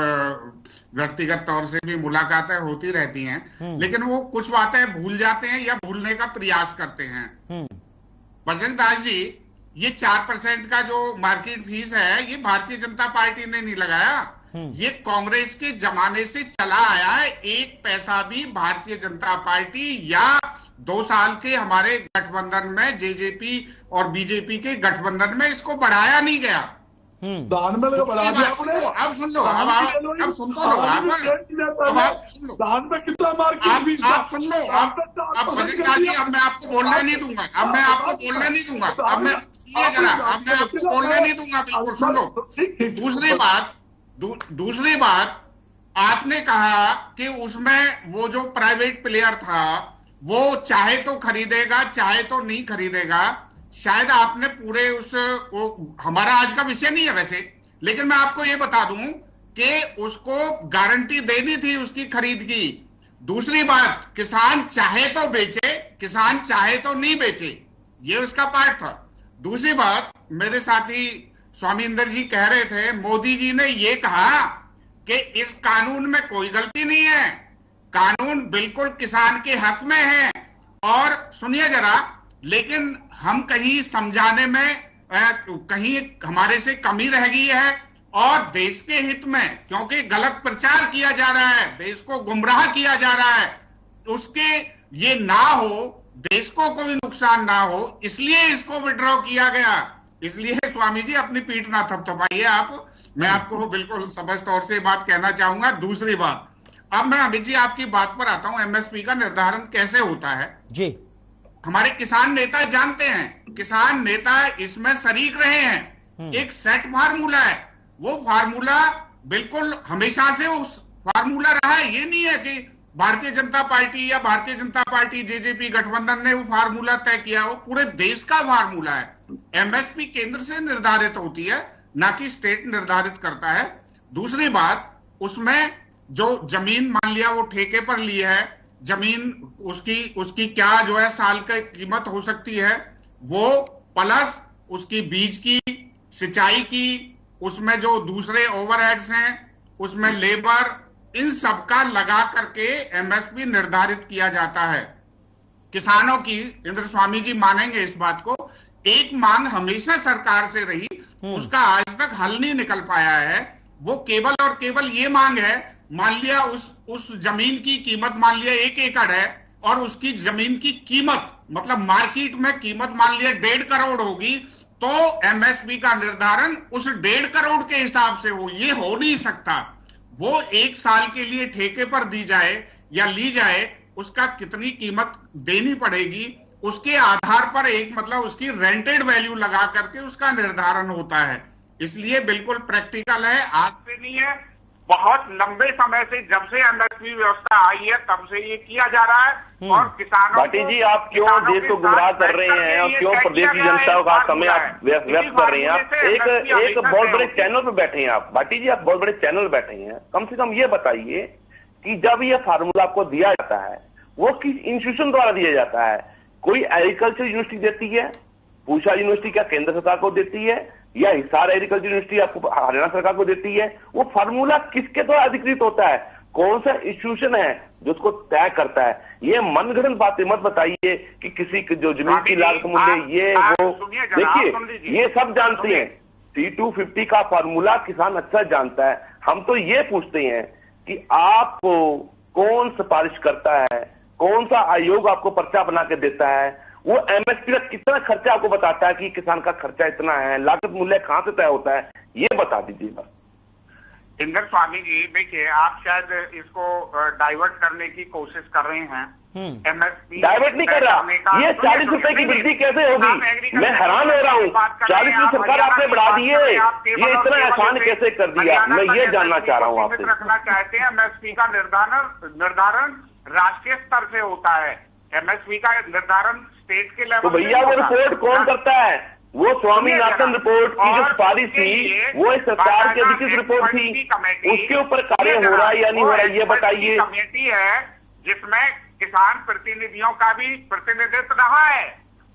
व्यक्तिगत तौर से भी मुलाकातें होती रहती हैं, लेकिन वो कुछ बातें भूल जाते हैं या भूलने का प्रयास करते हैं। भजनदास जी, ये 4% का जो मार्केट फीस है ये भारतीय जनता पार्टी ने नहीं लगाया, ये कांग्रेस के जमाने से चला आया है। 1 पैसा भी भारतीय जनता पार्टी या 2 साल के हमारे गठबंधन में जेजेपी और बीजेपी के गठबंधन में इसको बढ़ाया नहीं गया। दान में बढ़ा दिया आपने। अब सुन लो, अब सुन तो लो, दान में कितना मार्केट, आप सुन लो, अब भजनदास जी अब मैं आपको बोलने नहीं दूंगा, अब मैं आपको बोलने नहीं दूंगा, अब मैं आपको बोलने नहीं दूंगा, बिल्कुल सुन लो। दूसरी बात आपने कहा कि उसमें वो जो प्राइवेट प्लेयर था वो चाहे तो खरीदेगा चाहे तो नहीं खरीदेगा। शायद आपने पूरे हमारा आज का विषय नहीं है वैसे, लेकिन मैं आपको ये बता दूं कि उसको गारंटी देनी थी उसकी खरीद की। दूसरी बात, किसान चाहे तो बेचे, किसान चाहे तो नहीं बेचे, ये उसका पार्ट था। दूसरी बात, मेरे साथी स्वामी इंदर जी कह रहे थे मोदी जी ने ये कहा कि इस कानून में कोई गलती नहीं है, कानून बिल्कुल किसान के हक में है। और सुनिए जरा, लेकिन हम कहीं समझाने में कहीं हमारे से कमी रह गई है, और देश के हित में, क्योंकि गलत प्रचार किया जा रहा है, देश को गुमराह किया जा रहा है, उसके ये ना हो, देश को कोई नुकसान ना हो, इसलिए इसको विड्रॉ किया गया। इसलिए स्वामी जी अपनी पीठ ना थपथपाइए आप, मैं आपको बिल्कुल स्पष्ट तौर से बात कहना चाहूंगा। दूसरी बात, अब मैं अमित जी आपकी बात पर आता हूं, एमएसपी का निर्धारण कैसे होता है जी। हमारे किसान नेता जानते हैं, किसान नेता इसमें शरीक रहे हैं। एक सेट फार्मूला है, वो फार्मूला बिल्कुल हमेशा से उस फार्मूला रहा है। ये नहीं है कि भारतीय जनता पार्टी या भारतीय जनता पार्टी जेजेपी गठबंधन ने वो फार्मूला तय किया, वो पूरे देश का फार्मूला है। एमएसपी केंद्र से निर्धारित होती है, ना कि स्टेट निर्धारित करता है। दूसरी बात, उसमें जो जमीन मान लिया वो ठेके पर ली है, जमीन उसकी क्या जो है साल की कीमत हो सकती है, वो प्लस उसकी बीज की, सिंचाई की, उसमें जो दूसरे ओवरहेड्स हैं, उसमें लेबर, इन सब का लगा करके एमएसपी निर्धारित किया जाता है। किसानों की, इंद्र स्वामी जी मानेंगे इस बात को, एक मांग हमेशा सरकार से रही, उसका आज तक हल नहीं निकल पाया है। वो केवल और केवल ये मांग है, मान लिया उस जमीन की कीमत मान लिया 1 एकड़ है, और उसकी जमीन की कीमत मतलब मार्केट में कीमत मान लिया 1.5 करोड़ होगी, तो एमएसपी का निर्धारण उस 1.5 करोड़ के हिसाब से हो। ये हो नहीं सकता। वो 1 साल के लिए ठेके पर दी जाए या ली जाए, उसका कितनी कीमत देनी पड़ेगी, उसके आधार पर एक मतलब उसकी रेंटेड वैल्यू लगा करके उसका निर्धारण होता है। इसलिए बिल्कुल प्रैक्टिकल है, आज से नहीं है, बहुत लंबे समय से, जब से एमएसपी व्यवस्था आई है तब से ये किया जा रहा है। और किसानों भाटी जी, आप क्यों देश को गुमराह कर रहे हैं और क्यों प्रदेश की जनता का समय आप व्यक्त कर रहे हैं? आप एक बहुत बड़े चैनल पे बैठे हैं आप, भाटी जी, आप बहुत बड़े चैनल बैठे हैं। कम से कम ये बताइए कि जब ये फार्मूला आपको दिया जाता है, वो किस इंस्टीट्यूशन द्वारा दिया जाता है? कोई एग्रीकल्चर यूनिवर्सिटी देती है? पूषा यूनिवर्सिटी क्या केंद्र सरकार को देती है, या हिसार एग्रीकल्चर यूनिवर्सिटी आपको हरियाणा सरकार को देती है? वो फार्मूला किसके द्वारा अधिकृत होता है? कौन सा इंस्टीट्यूशन है जो उसको तय करता है? ये मनगढ़ंत बातें मत बताइए कि किसी जो जमीन की लागत मूल्य ये वो, देखिए ये सब जानते हैं। C250 का फार्मूला किसान अच्छा जानता है। हम तो ये पूछते हैं कि आपको कौन सिफारिश करता है, कौन सा आयोग आपको पर्चा बना के देता है, वो एमएसपी का कितना खर्चा आपको बताता है कि किसान का खर्चा इतना है, लागत मूल्य कहां से तय होता है, ये बता दीजिए बस। इंद्र स्वामी जी, देखिए आप शायद इसको डाइवर्ट करने की कोशिश कर रहे हैं। एमएसपी डाइवर्ट नहीं कर रहा, ये 40 रुपए की वृद्धि कैसे होगी? मैं हैरान हो रहा हूँ। 40 की सरकार आपने बढ़ा दिए, ये इतना आसान कैसे कर दिया? मैं ये जानना चाह रहा हूँ आपसे। रखना चाहते हैं, एमएसपी का निर्धारण राष्ट्रीय स्तर से होता है। एमएसपी का निर्धारण स्टेट के लेवल। तो भैया वो रिपोर्ट कौन करता है? वो स्वामीनाथन रिपोर्ट की जो सिफारिश थी, वो इस सरकार की अधिकृत रिपोर्ट थी, उसके ऊपर कार्य हो रहा है या नहीं हो रहा है, ये बताइए। कमेटी है जिसमें किसान प्रतिनिधियों का भी प्रतिनिधित्व रहा है,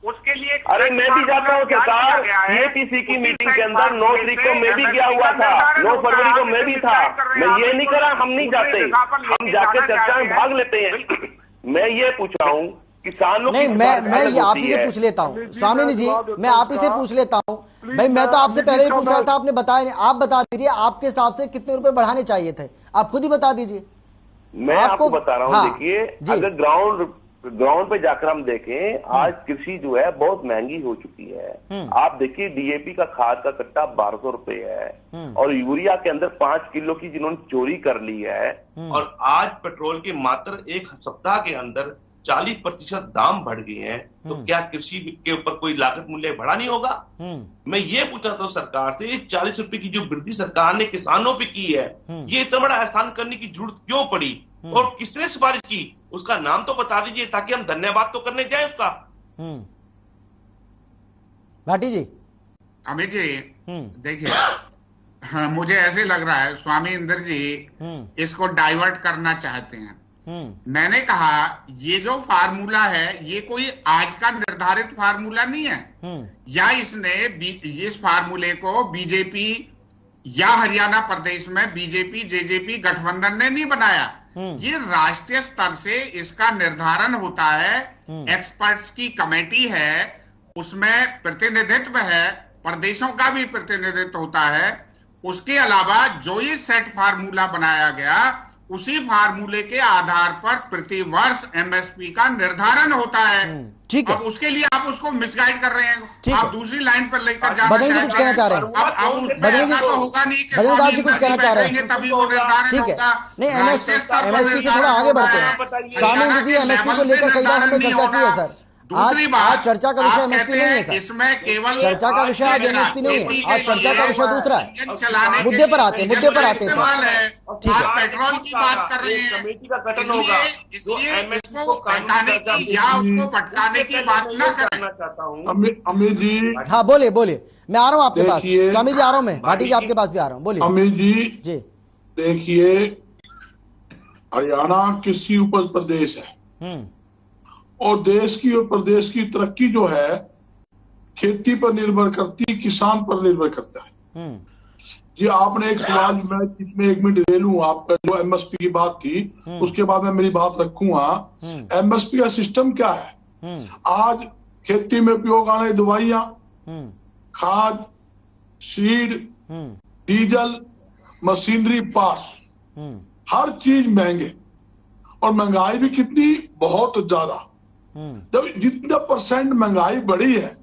उसके लिए। अरे मैं भी जाता हूँ सरकार, सीएटीसी की मीटिंग के अंदर 9 तारीख को मैं भी गया हुआ था, 9 फरवरी को मैं भी था। मैं ये नहीं करा हम नहीं जाते, हम जाके चर्चा में भाग लेते हैं। मैं ये पूछ रहा हूँ किसानों नहीं, मैं ये आप ही से पूछ लेता हूँ स्वामी जी, मैं आप ही से पूछ लेता हूँ भाई। मैं तो आपसे पहले ही पूछ रहा था, आपने बताया नहीं। आप बता दीजिए आपके हिसाब से कितने रुपए बढ़ाने चाहिए थे, आप खुद ही बता दीजिए। मैं आपको बता रहा हूँ। हाँ, देखिए अगर ग्राउंड पे जाकर हम देखें, आज कृषि जो है बहुत महंगी हो चुकी है। आप देखिए डीएपी का खाद का कट्टा 1200 रुपए है, और यूरिया के अंदर 5 किलो की जिन्होंने चोरी कर ली है। और आज पेट्रोल के मात्र 1 सप्ताह के अंदर 40% दाम बढ़ गए हैं। तो क्या कृषि के ऊपर कोई लागत मूल्य बढ़ा नहीं होगा? मैं ये पूछा था सरकार से, 40 रुपए की जो वृद्धि सरकार ने किसानों पे की है, ये इतना बड़ा एहसान करने की जरूरत क्यों पड़ी, और किसने सिफारिश की? उसका नाम तो बता दीजिए ताकि हम धन्यवाद तो करने जाए उसका। भाटी जी। अमित जी देखिए, हाँ, मुझे ऐसे लग रहा है स्वामी इंदर जी इसको डाइवर्ट करना चाहते हैं। मैंने कहा ये जो फार्मूला है ये कोई आज का निर्धारित फार्मूला नहीं है, या इसने इस फार्मूले को बीजेपी या हरियाणा प्रदेश में बीजेपी जेजेपी गठबंधन ने नहीं बनाया। ये राष्ट्रीय स्तर से इसका निर्धारण होता है, एक्सपर्ट्स की कमेटी है, उसमें प्रतिनिधित्व है, प्रदेशों का भी प्रतिनिधित्व होता है। उसके अलावा जो ये सेट फार्मूला बनाया गया, उसी फार्मूले के आधार पर प्रति वर्ष एमएसपी का निर्धारण होता है। ठीक है, अब उसके लिए आप उसको मिसगाइड कर रहे हैं, आप दूसरी लाइन पर लेकर जाना बदल जी कुछ कहना चाह रहे हैं, बदल जी तो होगा नहीं कि बदल जी कुछ कहना चाह रहे हैं, तभी वो निर्धारण ठीक है। होगा। नहीं, एमएसपी से थोड़ा आगे बढ़ते हैं। स्वामी जी, एमएसपी को लेकर कई बार हमने चर्चा की है सर। आज चर्चा का विषय एमएसपी नहीं है सर, इसमें केवल चर्चा का विषय आज एमएसपी नहीं है, आज चर्चा का विषय दूसरा है। मुद्दे पर आते हैं सर। ठीक है, पेट्रोल की बात कर रहे हैं, कमेटी का गठन होगा जो एमएसपी को हटाने की या उसको भटकाने की बात न करना चाहता हूँ। अमित जी, हाँ बोले मैं आ रहा हूँ आपके पास, स्वामी जी आ रहा हूँ, मैं भाटी जी आपके पास भी आ रहा हूँ, बोलिए। अमित जी देखिए, हरियाणा कृषि उपज प्रदेश है और देश की और प्रदेश की तरक्की जो है खेती पर निर्भर करती, किसान पर निर्भर करता है। ये आपने एक सवाल, मैं इसमें 1 मिनट ले लूं, आपका जो एमएसपी की बात थी उसके बाद मैं मेरी बात रखूंगा। एमएसपी का सिस्टम क्या है? आज खेती में उपयोग आने दवाइयां, खाद, सीड, डीजल, मशीनरी, पार्ट्स, हर चीज महंगे, और महंगाई भी कितनी, बहुत ज्यादा। जब जितना परसेंट महंगाई बढ़ी है,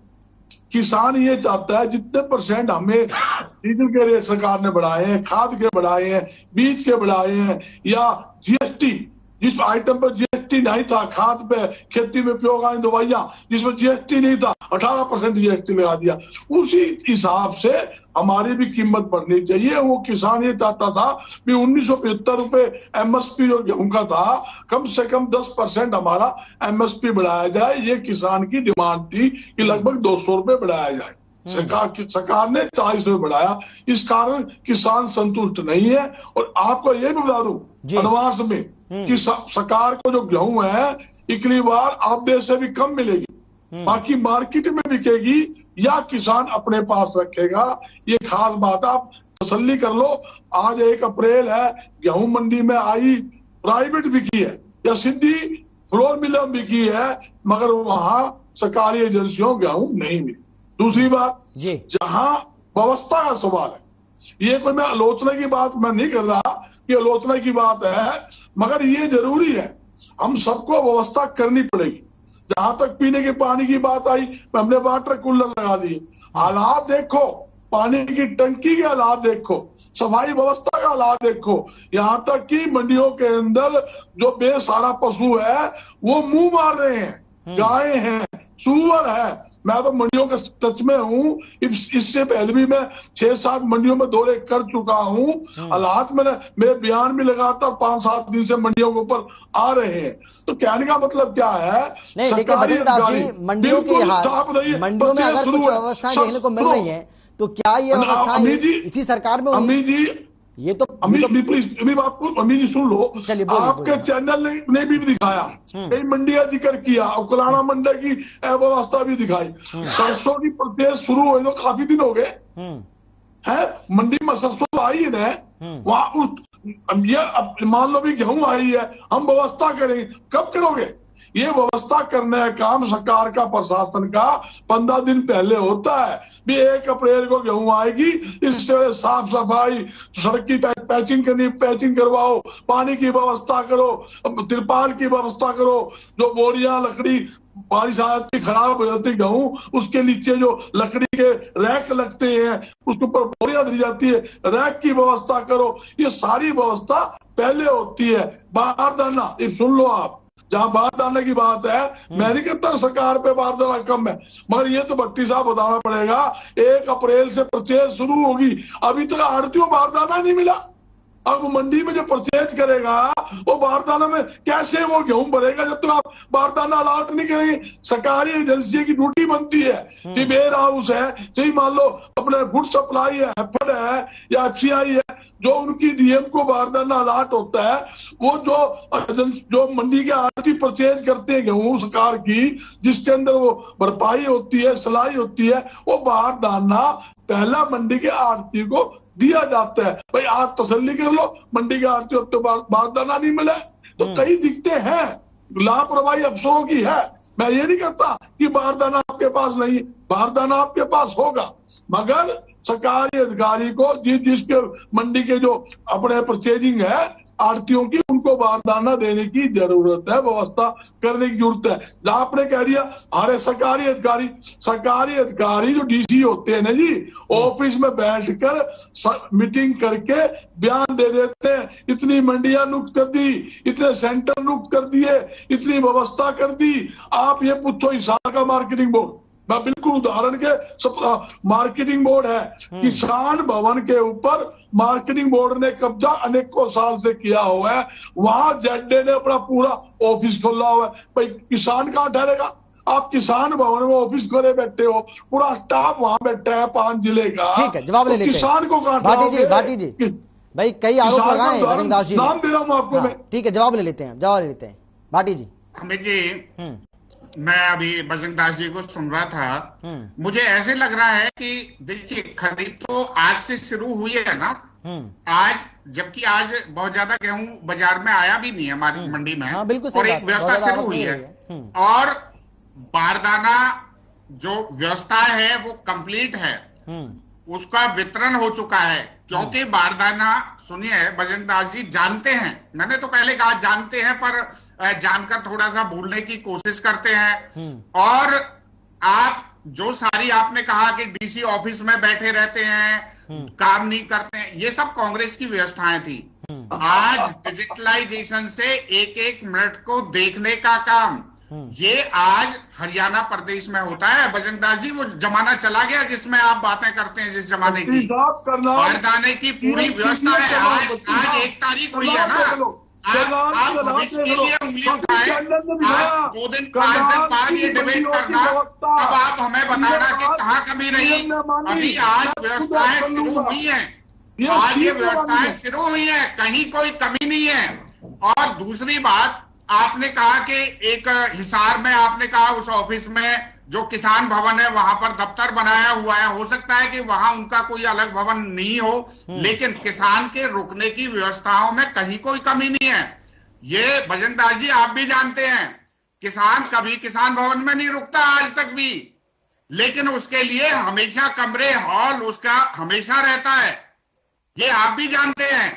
किसान ये चाहता है जितने परसेंट हमें डीजल के रेट सरकार ने बढ़ाए हैं, खाद के बढ़ाए हैं, बीज के बढ़ाए हैं, या जीएसटी, जिस आइटम पर जीएसटी नहीं था, खाद पे, खेती में उपयोग आने दवाइयां जिसमें जीएसटी नहीं था, 18% जीएसटी लगा दिया। उसी हिसाब से हमारी भी कीमत बढ़नी चाहिए। वो किसान ये चाहता था कि 1975 रुपए एमएसपी जो गेहूं का था, कम से कम 10% हमारा एमएसपी बढ़ाया जाए। ये किसान की डिमांड थी कि लगभग 200 रुपए बढ़ाया जाए। सरकार ने 40 रुपए बढ़ाया, इस कारण किसान संतुष्ट नहीं है। और आपको ये भी बता दूं एडवांस में कि सरकार को जो गेहूं है इकली बार आधे से भी कम मिलेगी, बाकी मार्केट में बिकेगी या किसान अपने पास रखेगा। ये खास बात आप तसल्ली कर लो। आज 1 अप्रैल है, गेहूं मंडी में आई, प्राइवेट बिकी है या सीधी फ्लोर मिल में बिकी है, मगर वहां सरकारी एजेंसियों गेहूं नहीं मिली। दूसरी बात, जहां व्यवस्था का सवाल है, ये कोई मैं आलोचना की बात मैं नहीं कर रहा, ये आलोचना की बात है, मगर ये जरूरी है, हम सबको व्यवस्था करनी पड़ेगी। जहां तक पीने के पानी की बात आई, हमने वाटर कूलर लगा दिए। हालात देखो, पानी की टंकी के हालात देखो, सफाई व्यवस्था का हालात देखो, यहाँ तक कि मंडियों के अंदर जो बेसहारा पशु है वो मुंह मार रहे हैं, गाय हैं, सुअर है। मैं तो मंडियों के टच में हूँ, इससे पहले भी मैं 6-7 मंडियों में दौरे कर चुका हूँ। हालात मेरे बयान भी लगातार 5-7 दिन से मंडियों के ऊपर आ रहे हैं। तो कहने का मतलब क्या है, नहीं, लेकिन बद्रीदास जी, मंडियों के मंडियों में अगर कुछ व्यवस्थाएं देखने को मिल रही है, तो क्या ये व्यवस्थाएं इसी सरकार में अमित जी, ये तो प्लीज बात को अमीर जी सुन लो। आपके चैनल ने भी दिखाया, कई मंडियां जिक्र किया, और कलाना मंडी की अव्यवस्था भी दिखाई। सरसों की परचेज शुरू हुए तो काफी दिन हो गए है, मंडी में सरसों आई है, वहां ये मान लो भी गेहूं आई है, हम व्यवस्था करेंगे, कब करोगे? ये व्यवस्था करने का काम सरकार का, प्रशासन का 15 दिन पहले होता है। भी 1 अप्रैल को गेहूं आएगी, इससे साफ सफाई, सड़क की पैचिंग करनी, पैचिंग करवाओ, पानी की व्यवस्था करो, तिरपाल की व्यवस्था करो, जो बोरियां लकड़ी बारिश आती खराब हो जाती गेहूं, उसके नीचे जो लकड़ी के रैक लगते हैं उसके ऊपर बोरियां दी जाती है, रैक की व्यवस्था करो। ये सारी व्यवस्था पहले होती है। बारदाना, ये सुन लो आप, जहां बारदाने की बात है, मैं नहीं कहता सरकार पे बारदाना कम है, मगर ये तो भट्टी साहब बताना पड़ेगा। 1 अप्रैल से परचेज शुरू होगी, अभी तक आड़तियों बारदाना नहीं मिला। अब मंडी में जो परचेज करेगा वो बारदाना में कैसे वो गेहूं भरेगा जब तक आप बारदाना अलॉट नहीं करेंगे? सरकारी एजेंसी की ड्यूटी बनती है कि वेयर हाउस है, चाहे मान लो अपने फूड सप्लाई है, हैफेड है या एफसीआई है, जो उनकी डीएम को बारदाना अलॉट होता है, वो जो मंडी के आड़ती परचेज करते हैं गेहूं सरकार की, जिसके अंदर वो भरपाई होती है, सिलाई होती है, वो बारदाना पहला मंडी के आड़ती को दिया जाता है। भाई आज तसल्ली कर लो, मंडी के आड़तियों तो बारदाना नहीं मिला, तो कई दिक्कतें हैं, लापरवाही अफसरों की है। मैं ये नहीं कहता कि बारदाना आपके पास नहीं, बारदाना आपके पास होगा, मगर सरकारी अधिकारी को जिसके मंडी के जो अपने परचेजिंग है आड़तियों की, उनको बारदाना देने की जरूरत है, व्यवस्था करने की जरूरत है। आपने कह दिया अरे सरकारी अधिकारी जो डीसी होते हैं ना जी, ऑफिस में बैठकर मीटिंग करके बयान दे देते हैं, इतनी मंडियां नियुक्त कर दी, इतने सेंटर नियुक्त कर दिए, इतनी व्यवस्था कर दी। आप ये पूछो हिसार का मार्केटिंग बोर्ड, मैं बिल्कुल उदाहरण के मार्केटिंग बोर्ड है, किसान भवन के ऊपर मार्केटिंग बोर्ड ने कब्जा अनेकों साल से किया हुआ है, वहां जेडे ने अपना पूरा ऑफिस खोला हुआ है। भाई किसान कहाँ ठहरेगा? आप किसान भवन में ऑफिस खोले बैठे हो, पूरा स्टाफ वहां बैठा है 5 जिले का। ठीक है, जवाब ले लेते हैं। किसान को कहाँ भाटी जी भाई कई आरोप लगाए बजरंग दास जी, नाम दे रहा हूँ आपको मैं। ठीक है, जवाब ले लेते हैं भाटी जी। अमित जी, मैं अभी बजरंग दास जी को सुन रहा था, मुझे ऐसे लग रहा है कि देखिए खरीद तो आज से शुरू हुई है ना, आज, जबकि आज बहुत ज्यादा गेहूं बाजार में आया भी नहीं है हमारी मंडी में। हाँ, बिल्कुल और एक व्यवस्था शुरू हुई है और बारदाना जो व्यवस्था है वो कंप्लीट है, उसका वितरण हो चुका है। क्योंकि बारदाना, सुनिए बजरंग दास जी, जानते हैं, मैंने तो पहले कहा जानते हैं, पर जानकर थोड़ा सा भूलने की कोशिश करते हैं। और आप जो सारी आपने कहा कि डीसी ऑफिस में बैठे रहते हैं, काम नहीं करते हैं, ये सब कांग्रेस की व्यवस्थाएं थी। आज डिजिटलाइजेशन से एक एक मिनट को देखने का काम ये आज हरियाणा प्रदेश में होता है। बजरंग दास जी, वो जमाना चला गया जिसमें आप बातें करते हैं, जिस जमाने की बारदाने की पूरी व्यवस्था है। आज 1 तारीख हुई है ना, आप भविष्य के लिए उंगली उठाए, आप 2 दिन 5 दिन बाद ये डिबेट करना, अब आप हमें बताना कि कहाँ कमी रही। अभी आज व्यवस्थाएं शुरू हुई हैं, आज ये व्यवस्थाएं शुरू हुई हैं, कहीं कोई कमी नहीं है। और दूसरी बात, आपने कहा कि एक हिसार में आपने कहा उस ऑफिस में जो किसान भवन है वहां पर दफ्तर बनाया हुआ है, हो सकता है कि वहां उनका कोई अलग भवन नहीं हो, लेकिन किसान के रुकने की व्यवस्थाओं में कहीं कोई कमी नहीं है। ये बजरंग दास जी आप भी जानते हैं, किसान कभी किसान भवन में नहीं रुकता आज तक भी, लेकिन उसके लिए हमेशा कमरे, हॉल उसका हमेशा रहता है, ये आप भी जानते हैं।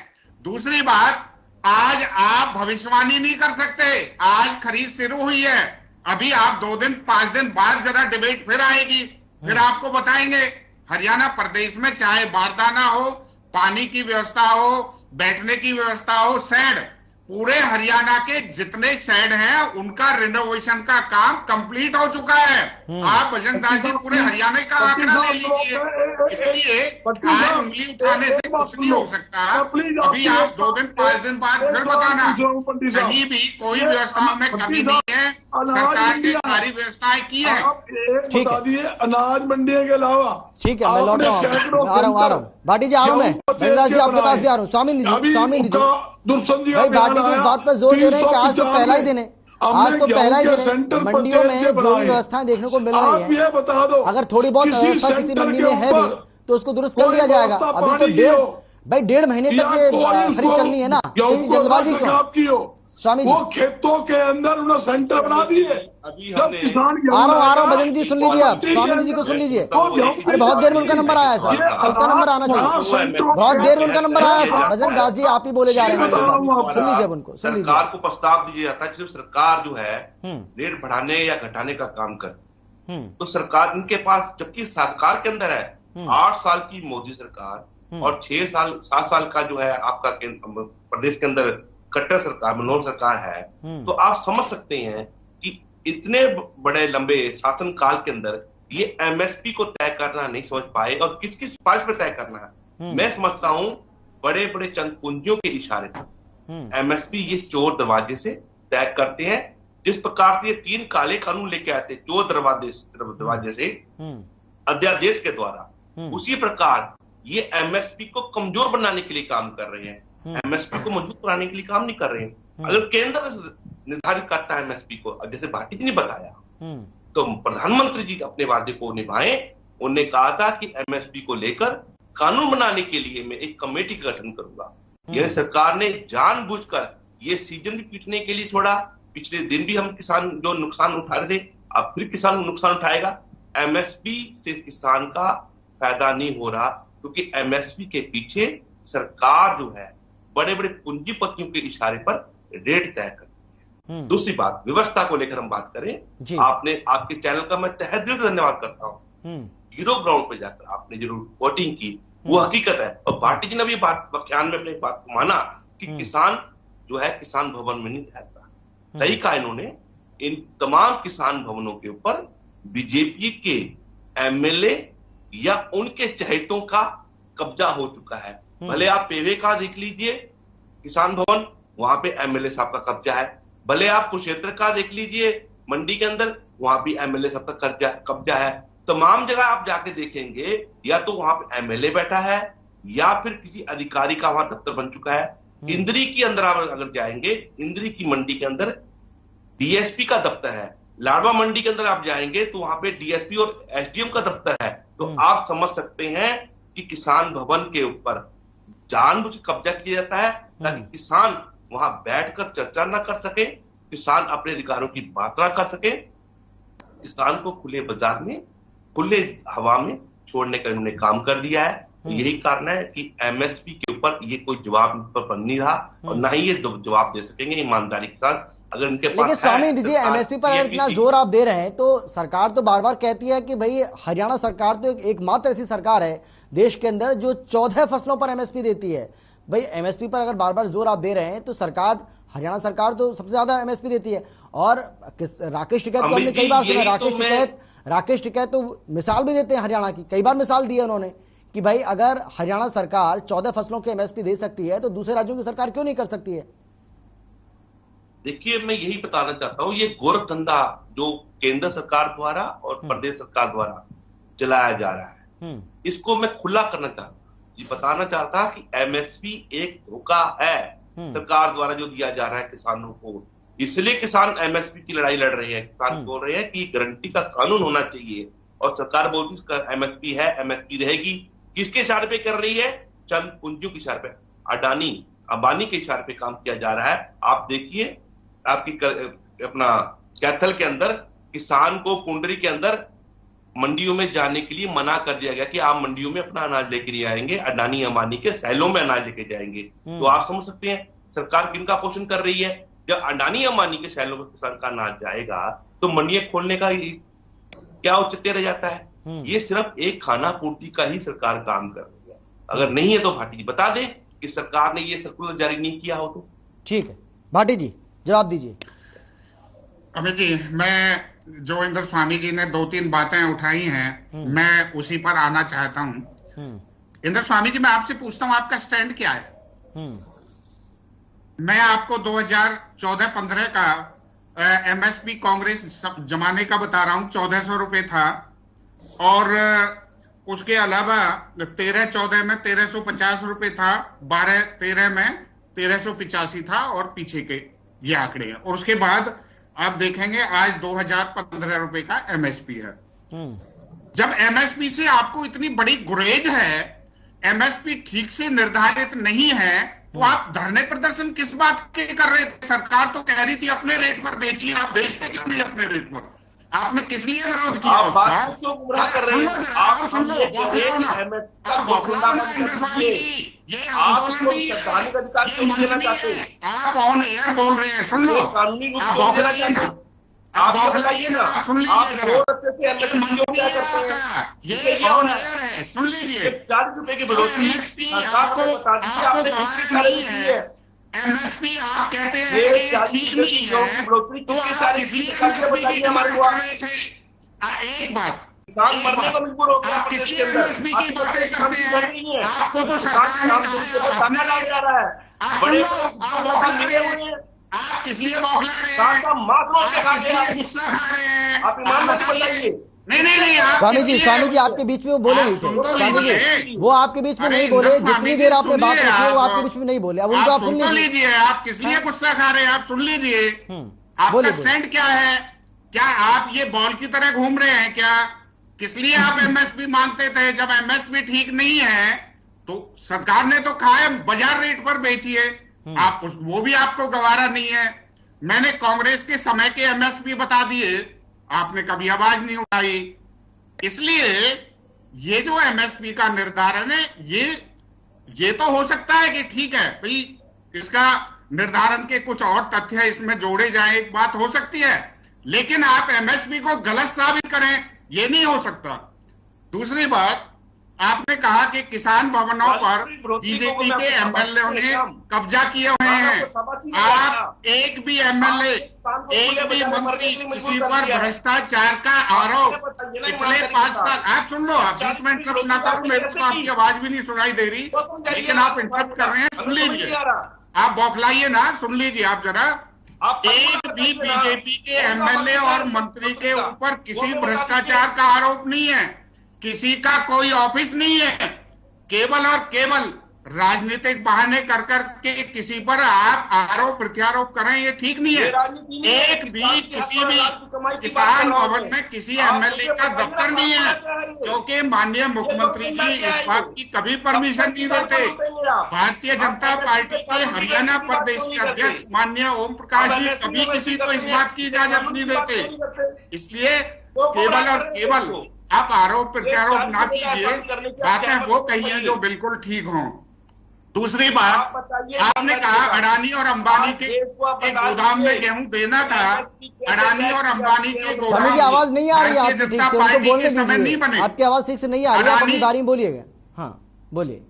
दूसरी बात, आज आप भविष्यवाणी नहीं कर सकते, आज खरीद शुरू हुई है, अभी आप 2 दिन 5 दिन बाद जरा डिबेट फिर आएगी, फिर आपको बताएंगे। हरियाणा प्रदेश में चाहे बारदाना हो, पानी की व्यवस्था हो, बैठने की व्यवस्था हो, शेड, पूरे हरियाणा के जितने शेड हैं उनका रिनोवेशन का काम कंप्लीट हो चुका है। आप बजरंग दास जी पूरे हरियाणा का आंकड़ा ले लीजिए, इसलिए आज उंगली उठाने से कुछ नहीं हो सकता। अभी आप 2 दिन 5 दिन बाद फिर बताना, कहीं भी कोई व्यवस्थाओं में कमी नहीं है, सरकार ने सारी व्यवस्थाएं की है। बता दिए अनाज मंडियों के अलावा। ठीक है, मैं लौट रहा हूँ भाटी जी, आ रहा हूँ मैं, बजरंग दास जी आपके पास भी आ रहा हूँ। स्वामी जी भाई, भाटी जी इस बात पर जोर दे रहे हैं कि आज तो पहला ही दिन है, आज तो पहला ही दिन है, मंडियों में जो व्यवस्थाएं देखने को मिल रही है, अगर थोड़ी बहुत व्यवस्था किसी मंडी में है भी तो उसको दुरुस्त कर लिया जाएगा। अभी तो 1.5 महीने तक ये खरीद चलनी है ना, इतनी जल्दबाजी क्यों? स्वामी जी, वो खेतों के अंदर उन्होंने सेंटर बना दिए। जब किसान आ रहा हूँ बजरंग जी, सुन लीजिए आप, स्वामी जी को सुन लीजिए। अरे बहुत देर में उनका नंबर आया है सर, सबका नंबर आना चाहिए, बहुत देर में उनका नंबर आया है सर। बजरंग दास जी आप ही बोले जा रहे हैं, सुन लीजिए अब उनको, सुन लीजिए। सरकार को प्रस्ताव दिया जाता है, सिर्फ सरकार जो है रेट बढ़ाने या घटाने का काम कर, तो सरकार इनके पास, जबकि सरकार के अंदर है 8 साल की मोदी सरकार और 7 साल का जो है आपका प्रदेश के अंदर कट्टर सरकार, मनोहर सरकार है, तो आप समझ सकते हैं कि इतने बड़े लंबे शासन काल के अंदर ये एमएसपी को तय करना नहीं समझ पाए और किसकी सिफारिश पे तय करना है। मैं समझता हूं बड़े बड़े चंद पूंजियों के इशारे पर एमएसपी ये चोर दरवाजे से तय करते हैं। जिस प्रकार से ये 3 काले कानून लेके आते चोर दरवाजे से अध्यादेश के द्वारा, उसी प्रकार ये एमएसपी को कमजोर बनाने के लिए काम कर रहे हैं, एमएसपी को मजबूत बनाने के लिए काम नहीं कर रहे हैं। अगर केंद्र निर्धारित करता है एमएसपी को, जैसे भाटी जी ने बताया, तो प्रधानमंत्री जी अपने वादे को निभाएं। उन्होंने कहा था कि एमएसपी को लेकर कानून बनाने के लिए मैं एक कमेटी का गठन करूंगा। यह सरकार ने जानबूझकर ये सीजन भी पीटने के लिए छोड़ा। पिछले दिन भी हम किसान जो नुकसान उठा रहे थे, अब फिर किसान नुकसान उठाएगा। एमएसपी से किसान का फायदा नहीं हो रहा, क्योंकि एमएसपी के पीछे सरकार जो है बड़े बड़े पूंजीपतियों के इशारे पर रेट तय करती है। दूसरी बात, व्यवस्था को लेकर हम बात करें, आपने आपके चैनल का मैं तहे दिल से धन्यवाद करता हूं। जीरो ग्राउंड पे जाकर आपने जो रिपोर्टिंग की वो हकीकत है। और भाटी जी ने भी बात व्याख्यान में अपनी बात को माना कि किसान जो है किसान भवन में नहीं रहता। सही कहा इन्होंने। इन तमाम किसान भवनों के ऊपर बीजेपी के एमएलए या उनके चहेतों का कब्जा हो चुका है। भले आप पेवे का देख लीजिए किसान भवन, वहां पे एमएलए साहब का कब्जा है। भले आप कुरुक्षेत्र का देख लीजिए मंडी के अंदर, वहां भी एमएलए साहब का कब्जा है। तमाम जगह आप जाके देखेंगे या तो वहां पे एमएलए बैठा है या फिर किसी अधिकारी का वहां दफ्तर बन चुका है। इंद्री के अंदर आप अगर जाएंगे, इंद्री की मंडी के अंदर डीएसपी का दफ्तर है। लाडवा मंडी के अंदर आप जाएंगे तो वहां पे डीएसपी और एसडीएम का दफ्तर है। तो आप समझ सकते हैं कि किसान भवन के ऊपर जानबूझ कब्जा किया जाता है ताकि किसान वहां बैठकर चर्चा ना कर सके, किसान अपने अधिकारों की बात ना कर सके, किसान को खुले बाजार में खुले हवा में छोड़ने का इन्होंने काम कर दिया है। यही कारण है कि एमएसपी के ऊपर ये कोई जवाब बन नहीं रहा और ना ही ये जवाब दे सकेंगे ईमानदारी के साथ अगर इनके पास। लेकिन स्वामी दीजिए, एमएसपी पर अगर इतना जोर आप दे रहे हैं तो सरकार तो बार बार कहती है कि भाई हरियाणा सरकार तो एकमात्र ऐसी सरकार है देश के अंदर जो 14 फसलों पर एमएसपी देती है। भाई एमएसपी पर अगर बार बार जोर आप दे रहे हैं तो सरकार, हरियाणा सरकार तो सबसे ज्यादा एमएसपी देती है। और राकेश टिकैत को हमने कई बार सुना, राकेश टिकैत तो मिसाल भी देते हैं हरियाणा की, कई बार मिसाल दी है उन्होंने कि भाई अगर हरियाणा सरकार 14 फसलों के एमएसपी दे सकती है तो दूसरे राज्यों की सरकार क्यों नहीं कर सकती है। देखिए, मैं यही बताना चाहता हूं, ये गोरख धंधा जो केंद्र सरकार द्वारा और प्रदेश सरकार द्वारा चलाया जा रहा है, इसको मैं खुला करना चाहता हूं। ये बताना चाहता कि एमएसपी एक धोखा है सरकार द्वारा जो दिया जा रहा है किसानों को। इसलिए किसान एमएसपी की लड़ाई लड़ रहे हैं। किसान बोल रहे हैं कि गारंटी का कानून होना चाहिए और सरकार बोलती है एमएसपी है, एमएसपी रहेगी। किसके इशारे पे कर रही है? चंद पूंजियों के इशारे पे, अडानी अंबानी के इशारे पे काम किया जा रहा है। आप देखिए, आपकी अपना कैथल के अंदर किसान को कुंडरी के अंदर मंडियों में जाने के लिए मना कर दिया गया कि आप मंडियों में अपना अनाज लेके नहीं आएंगे, अडानी अंबानी के सैलों में अनाज लेके जाएंगे। तो आप समझ सकते हैं सरकार किनका पोषण कर रही है। जब अडानी अंबानी के सैलों में किसान का अनाज जाएगा तो मंडियां खोलने का क्या औचित्य रह जाता है। ये सिर्फ एक खाना पूर्ति का ही सरकार काम कर रही है। अगर नहीं है तो भाटी जी बता दें कि सरकार ने ये सर्कुलर जारी नहीं किया हो तो। ठीक है, भाटी जी जवाब दीजिए। अमित जी, मैं जो इंद्र स्वामी जी ने 2-3 बातें उठाई हैं मैं उसी पर आना चाहता हूं। इंद्र स्वामी जी, मैं आपसे पूछता हूं आपका स्टैंड क्या है। मैं आपको 2014-15 का एमएसपी कांग्रेस जमाने का बता रहा हूं, 1400 रुपए था। और उसके अलावा 13-14 में 1350 रुपए था, 12-13 में 1385 था और पीछे के ये आंकड़े हैं। और उसके बाद आप देखेंगे आज 2015 रुपए का एमएसपी है। जब एमएसपी से आपको इतनी बड़ी गुरेज है, एमएसपी ठीक से निर्धारित नहीं है, तो आप धरने प्रदर्शन किस बात के कर रहे थे? सरकार तो कह रही थी अपने रेट पर बेचिए, आप बेचते क्यों नहीं अपने रेट पर? आपने किस लिए विरोध किया? आप बात को क्यों गुमराह कर रहे हैं? आप समझो, ये आंदोलन भी संवैधानिक अधिकार क्यों देना चाहते हैं? आप ऑन एयर बोल रहे हैं, सुन लो। कानूनी रूप क्यों देना चाहते हैं? आप बताइए ना, आप 2 रस्ते से एमएसपी क्यों क्या करते हैं? ये ऑन एयर है, सुन लीजिए। 40 रुपए की बढ़ोतरी सरकार को बता दीजिए आपने किसके इशारे पे की है। एमएसपी आप कहते हैं कि ठीक नहीं है, बढ़ोतरी किसके इशारे पे बताइए हमारे को। एक बात, किसान मरने को मजबूर हो गया आप किस लिए एमएसपी की बातें करते हैं? आपको तो सरकार धरना डाल जा रहा है, बड़े मिले हुए हैं। आप किस लिए बौखला रहे हैं? गुस्सा खा रहे हैं? आप ईमानदारी बताइए। नहीं, स्वामी जी आपके बीच में वो बोले नहीं थे। स्वामी जी वो आपके बीच में नहीं बोले, जितनी देर आपने बात रखी वो आपके बीच में नहीं बोले। अब उनको आप सुन लीजिए। आप किस लिए गुस्सा खा रहे हैं? आप सुन लीजिए, आपका स्टैंड क्या है? क्या आप ये बॉल की तरह घूम रहे हैं क्या? किस लिए आप एमएसपी मांगते थे? जब एमएसपी ठीक नहीं है तो सरकार ने तो कहा है बाजार रेट पर बेचिए, आप वो भी आपको गवारा नहीं है। मैंने कांग्रेस के समय के एमएसपी बता दिए, आपने कभी आवाज नहीं उठाई। इसलिए ये जो एमएसपी का निर्धारण है, ये तो हो सकता है कि ठीक है भाई, इसका निर्धारण के कुछ और तथ्य इसमें जोड़े जाए, एक बात हो सकती है, लेकिन आप एमएसपी को गलत साबित करें, ये नहीं हो सकता। दूसरी बात, आपने कहा कि किसान भवनों पर बीजेपी के एमएलए ने कब्जा किए हुए हैं। आप एक भी एमएलए, एक भी मंत्री किसी पर भ्रष्टाचार का आरोप पिछले 5 साल, आप सुन लो, आप बीच में इंटरप्ट ना करो, मेरे को आपकी आवाज भी नहीं सुनाई दे रही, लेकिन आप इंटरप्ट कर रहे हैं, सुन लीजिए, आप बौखलाइए ना, सुन लीजिए आप जरा। एक भी बीजेपी के एमएलए और मंत्री के ऊपर किसी भ्रष्टाचार का आरोप नहीं है, किसी का कोई ऑफिस नहीं है, केवल और केवल राजनीतिक बहाने कर करके किसी पर आप आरोप प्रत्यारोप करें, ये ठीक नहीं है। एक भी किसी भी किसान भवन में किसी एमएलए का दफ्तर नहीं है, क्योंकि माननीय मुख्यमंत्री जी इस बात की कभी परमिशन नहीं देते। भारतीय जनता पार्टी के हरियाणा प्रदेश के अध्यक्ष माननीय ओम प्रकाश जी कभी किसी को इस बात की इजाजत नहीं देते। इसलिए केवल और केवल आप आरोप प्रत्यारोप ना कीजिए, बातें वो कहिए जो बिल्कुल ठीक हों। दूसरी बात, आपने कहा अडानी और अंबानी के गोदाम में गेहूं देना था। अडानी और अंबानी के गोदाम की आवाज नहीं आ रही है आपकी ठीक से, उनको बोलने दीजिए, आपकी आवाज ठीक से नहीं आ रही है, आप अपनी बारी में बोलिएगा। हाँ बोलिए।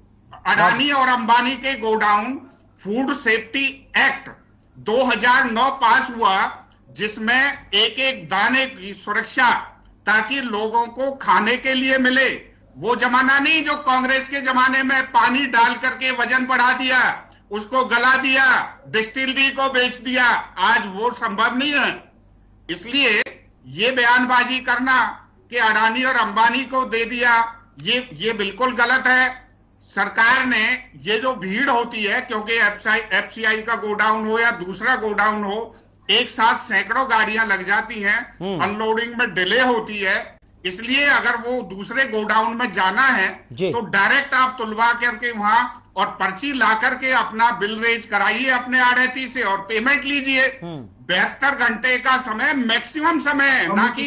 अडानी और अंबानी के गोडाउन फूड सेफ्टी एक्ट 2009 पास हुआ, जिसमें एक एक दाने की सुरक्षा ताकि लोगों को खाने के लिए मिले। वो जमाना नहीं जो कांग्रेस के जमाने में पानी डाल करके वजन बढ़ा दिया, उसको गला दिया, डिस्टिलरी को बेच दिया, आज वो संभव नहीं है। इसलिए ये बयानबाजी करना कि अडानी और अंबानी को दे दिया, ये बिल्कुल गलत है। सरकार ने ये जो भीड़ होती है, क्योंकि एफसीआई का गोडाउन हो या दूसरा गोडाउन हो, एक साथ सैकड़ों गाड़ियां लग जाती हैं, अनलोडिंग में डिले होती है। इसलिए अगर वो दूसरे गोडाउन में जाना है तो डायरेक्ट आप तुलवा करके वहां और पर्ची ला करके अपना बिल रेज कराइए अपने आढ़ती से और पेमेंट लीजिए। 72 घंटे का समय मैक्सिमम समय है, ना कि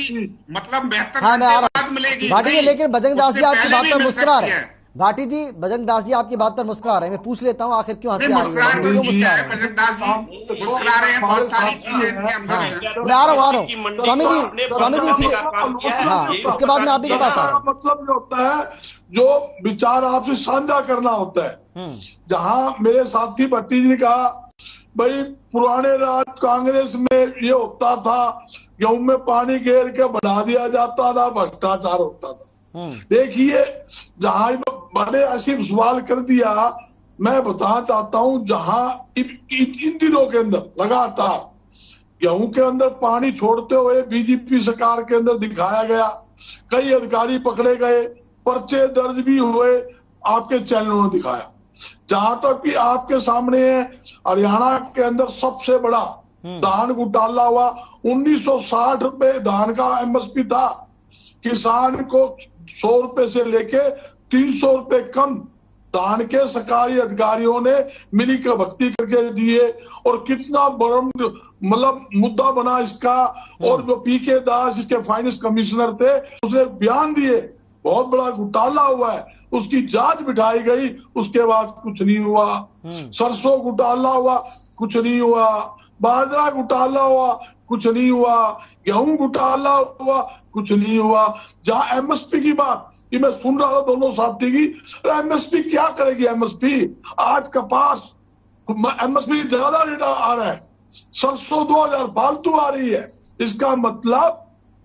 मतलब 72 घंटे बाद मिलेगी। भाटी जी, लेकिन बजरंग दास जी आपकी बात पर मुस्कुरा रहे हैं। भाटी जी, बजरंग दास जी आपकी बात पर मुस्कुरा रहे हैं, मैं पूछ लेता हूँ आखिर क्यों हंसी आ रही है? बजरंग दास जी मुस्कुरा रहे हैं, बहुत सारी चीजें मैं आ रहा हूँ स्वामी जी, हाँ उसके बाद में आप ही के पास आ रहा हूँ। मतलब जो होता है, जो विचार आपसे साझा करना होता है। जहाँ मेरे साथी भट्टी जी ने कहा भाई पुराने राज कांग्रेस में ये होता था, गेहूं में पानी घेर के बढ़ा दिया जाता था, भ्रष्टाचार होता था। देखिए, जहां बड़े असीम सवाल कर दिया, मैं बताना चाहता हूं, जहां इन दिनों के अंदर लगातार गेहूं के अंदर पानी छोड़ते हुए बीजेपी सरकार के अंदर दिखाया गया, कई अधिकारी पकड़े गए, पर्चे दर्ज भी हुए, आपके चैनलों ने दिखाया। जहां तक भी आपके सामने है, हरियाणा के अंदर सबसे बड़ा धान घोटाला हुआ। 1960 रुपए धान का एमएसपी था, किसान को 100 रुपए से लेके 300 रुपए कम धान के सरकारी अधिकारियों ने मिली का भक्ति करके दिए। और कितना बड़ा मतलब मुद्दा बना इसका। और जो पीके दास इसके फाइनेंस कमिश्नर थे, उसने बयान दिए, बहुत बड़ा घोटाला हुआ है, उसकी जांच बिठाई गई, उसके बाद कुछ नहीं हुआ। सरसों घोटाला हुआ, कुछ नहीं हुआ। बाजरा घोटाला हुआ, कुछ नहीं हुआ। गेहूं घोटाला हुआ, कुछ नहीं हुआ। जहां एमएसपी की बात, ये मैं सुन रहा था दोनों साथी की, एमएसपी क्या करेगी? एमएसपी आज कपास एमएसपी ज्यादा रेट आ रहा है, सरसों 2000 फालतू आ रही है। इसका मतलब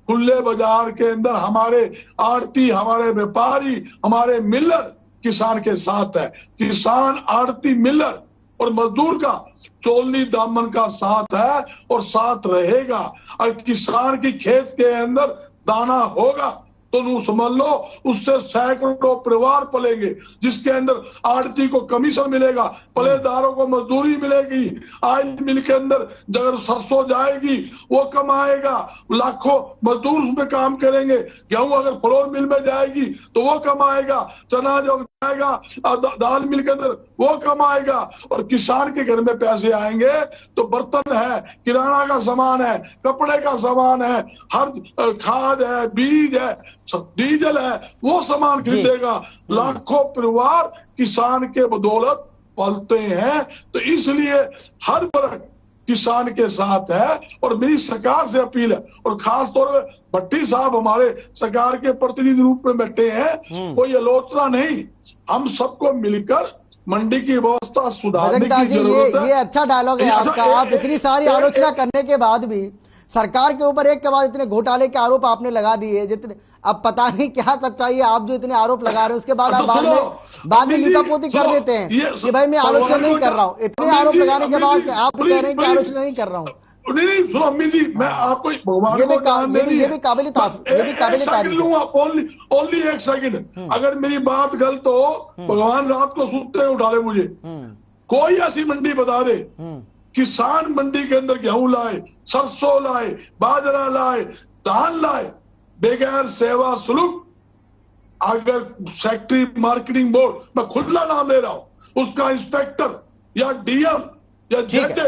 खुले बाजार के अंदर हमारे आड़ती, हमारे व्यापारी, हमारे मिलर किसान के साथ है। किसान, आड़ती, मिलर और मजदूर का चोली दामन का साथ है और साथ रहेगा। और किसान की खेत के अंदर दाना होगा तो नू समझ लो उससे सैकड़ों परिवार पलेंगे, जिसके अंदर आड़ती को कमीशन मिलेगा, पलेदारों को मजदूरी मिलेगी। आयल मिल के अंदर अगर सरसों जाएगी वो कमाएगा, लाखों मजदूर उसमें काम करेंगे। गेहूं अगर फ्लोर मिल में जाएगी तो वो कमाएगा। चना जो आएगा दाल मिल के अंदर, वो कमाएगा। और किसान के घर में पैसे आएंगे तो बर्तन है, किराना का सामान है, कपड़े का सामान है, हर खाद है, बीज है, डीजल है, वो सामान खरीदेगा। लाखों परिवार किसान के बदौलत पलते हैं। तो इसलिए हर वर्ग किसान के साथ है। और मेरी सरकार से अपील है, और खास तौर पर भट्टी साहब हमारे सरकार के प्रतिनिधि रूप में बैठे हैं, कोई आलोचना नहीं, हम सबको मिलकर मंडी की व्यवस्था सुधारने की जरूरत है। ये अच्छा डायलॉग है आपका। आप इतनी सारी आलोचना करने के बाद भी सरकार के ऊपर एक के बाद इतने घोटाले के आरोप आपने लगा दिए, जितने अब पता नहीं क्या सच्चाई है, आप जो इतने आरोप लगा रहे हैं उसके बाद आप बाद में लीपापोती कर देते हैं कि भाई मैं आलोचना नहीं कर रहा हूँ। इतने आरोप लगाने के बाद आप कह रहे हैं कि आलोचना नहीं कर रहा हूँ। नहीं सुनो अम्मी जी, मैं आपको भगवान ये भी काबिल तारीफ लूंगा। ओनली एक सेकंड, अगर मेरी बात गलत हो, भगवान रात को सुनते हुए उठा ले मुझे। कोई ऐसी मंडी बता दे, किसान मंडी के अंदर गेहूं लाए, सरसों लाए, बाजरा लाए, धान लाए, बगैर सेवा शुल्क, अगर सेक्रेटरी मार्केटिंग बोर्ड, मैं खुला नाम ले रहा हूं, उसका इंस्पेक्टर या डीएम या जेड,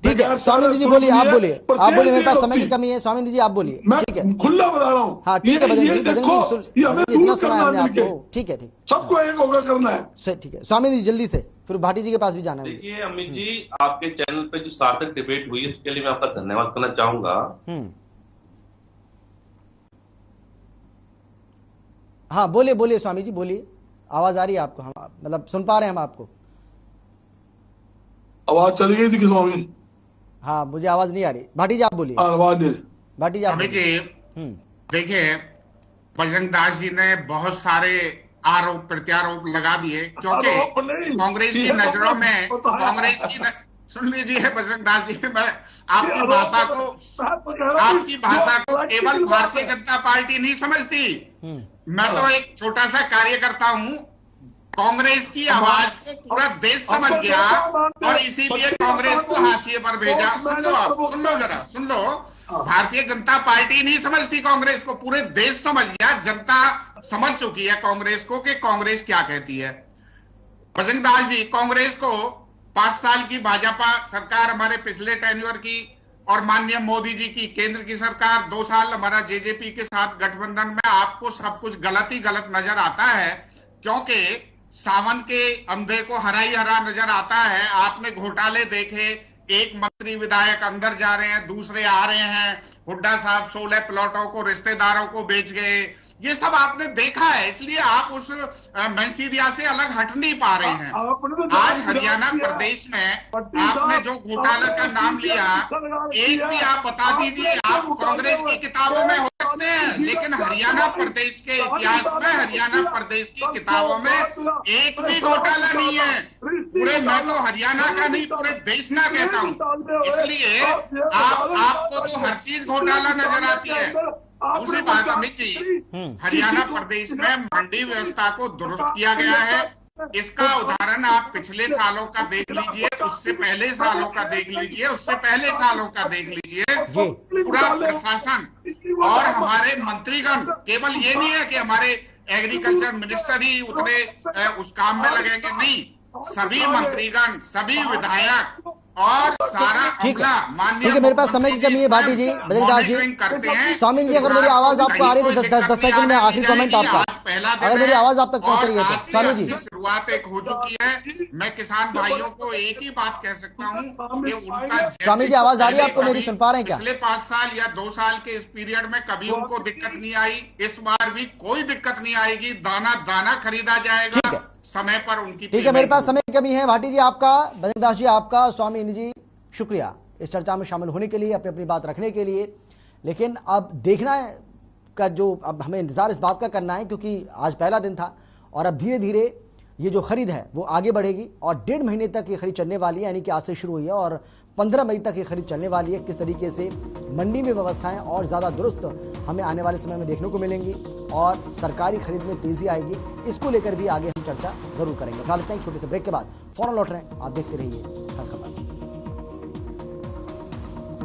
ठीक है स्वामी जी बोलिए, आप बोलिए, मेरे पास समय की कमी है। स्वामी जी आप बोलिए, ठीक है, खुला बता रहा हूँ। हाँ ठीक है, इतना सुना है हमने आपको, ठीक है, सबको एक होकर करना है। ठीक है स्वामी जी जल्दी से, फिर भाटी जी के पास भी जाना है। देखिए अमित जी, आपके चैनल पे जो सार्थक डिबेट हुई उसके लिए मैं आपका धन्यवाद करना चाहूंगा। हाँ बोलिए स्वामी जी बोलिए, आवाज आ रही है आपको, हम मतलब सुन पा रहे हैं हम आपको। आवाज चली गई थी कि स्वामी? हाँ मुझे आवाज नहीं आ रही। भाटी जी आप बोलिए। आवाज नहीं। भाटी जी आप जी देखिए, बजरंग दास जी ने बहुत सारे आरोप प्रत्यारोप लगा दिए, क्योंकि कांग्रेस की नजरों में, कांग्रेस की सुन लीजिए बजरंग दास जी, मैं आपकी भाषा को केवल भारतीय जनता पार्टी नहीं समझती। मैं तो एक छोटा सा कार्यकर्ता हूं, कांग्रेस की आवाज को पूरा देश समझ गया और इसीलिए कांग्रेस को हाशिए पर भेजा। सुन लो आप, सुन लो, भारतीय जनता पार्टी नहीं समझती कांग्रेस को, पूरे देश समझ गया, जनता समझ चुकी है कांग्रेस को कि कांग्रेस क्या कहती है। बजरंग दास जी, कांग्रेस को 5 साल की भाजपा सरकार हमारे पिछले टेन्योर की और माननीय मोदी जी की केंद्र की सरकार, 2 साल हमारा जेजेपी के साथ गठबंधन में, आपको सब कुछ गलत ही गलत नजर आता है, क्योंकि सावन के अंधे को हरा ही हरा नजर आता है। आपने घोटाले देखे, एक मंत्री विधायक अंदर जा रहे हैं, दूसरे आ रहे हैं, हुड्डा साहब 16 प्लॉटों को रिश्तेदारों को बेच गए, ये सब आपने देखा है, इसलिए आप उस मैनसीदिया से अलग हट नहीं पा रहे हैं। आज हरियाणा प्रदेश में आपने जो घोटाला का नाम लिया, एक भी आप बता दीजिए, आप कांग्रेस की किताबों में हो सकते हैं, लेकिन हरियाणा प्रदेश के इतिहास में, हरियाणा प्रदेश की किताबों में एक भी घोटाला नहीं है। पूरे, मैं तो हरियाणा का नहीं पूरे देश का कहता हूं, इसलिए आपको तो हर चीज घोटाला नजर आती है। दूसरी बात अमित जी, हरियाणा प्रदेश में मंडी व्यवस्था को दुरुस्त किया गया है। इसका उदाहरण आप पिछले सालों का देख लीजिए, उससे पहले सालों का देख लीजिए, उससे पहले सालों का देख लीजिए। पूरा प्रशासन और हमारे मंत्रीगण, केवल ये नहीं है कि हमारे एग्रीकल्चर मिनिस्टर ही उतने उस काम में लगेंगे, नहीं, सभी मंत्रीगण, सभी विधायक और सारा अमला, ठीक है, मेरे पास समय की कमी है। भाटी जी, बजरंग दास जी, स्वामी जी, अगर मेरी आवाज आपको आ रही है तो 10 सेकंड में आखिरी कमेंट आपका, अगर मेरी आवाज आप तक पहुंच रही है तो। स्वामी जी, शुरुआत एक हो चुकी है। मैं किसान भाइयों को एक ही बात कह सकता हूं कि उनका, स्वामी जी आवाज आ रही है आपको मेरी, सुन पा रहे हैं क्या? पिछले 5 साल या 2 साल के इस पीरियड में कभी उनको दिक्कत नहीं आई, इस बार भी कोई दिक्कत नहीं आएगी, दाना खरीदा जाएगा समय पर उनकी। ठीक है, मेरे पास समय की कमी है। भाटी जी आपका, बजरंग दास जी आपका, स्वामी जी शुक्रिया इस चर्चा में शामिल होने के लिए, अपनी बात रखने के लिए। लेकिन अब देखना का जो अब हमें इंतजार इस बात का करना है, क्योंकि आज पहला दिन था और अब धीरे धीरे ये जो खरीद है वो आगे बढ़ेगी और 1.5 महीने तक ये खरीद चलने वाली है, यानी कि आज से शुरू हुई है और 15 मई तक ये खरीद चलने वाली है। किस तरीके से मंडी में व्यवस्थाएं और ज़्यादा दुरुस्त हमें आने वाले समय में देखने को मिलेंगी और सरकारी खरीद में तेजी आएगी, इसको लेकर भी आगे हम चर्चा जरूर करेंगे। फिलहाल इतना ही छोटे से ब्रेक के बाद फौरन लौट रहे हैं, आप देखते रहिए।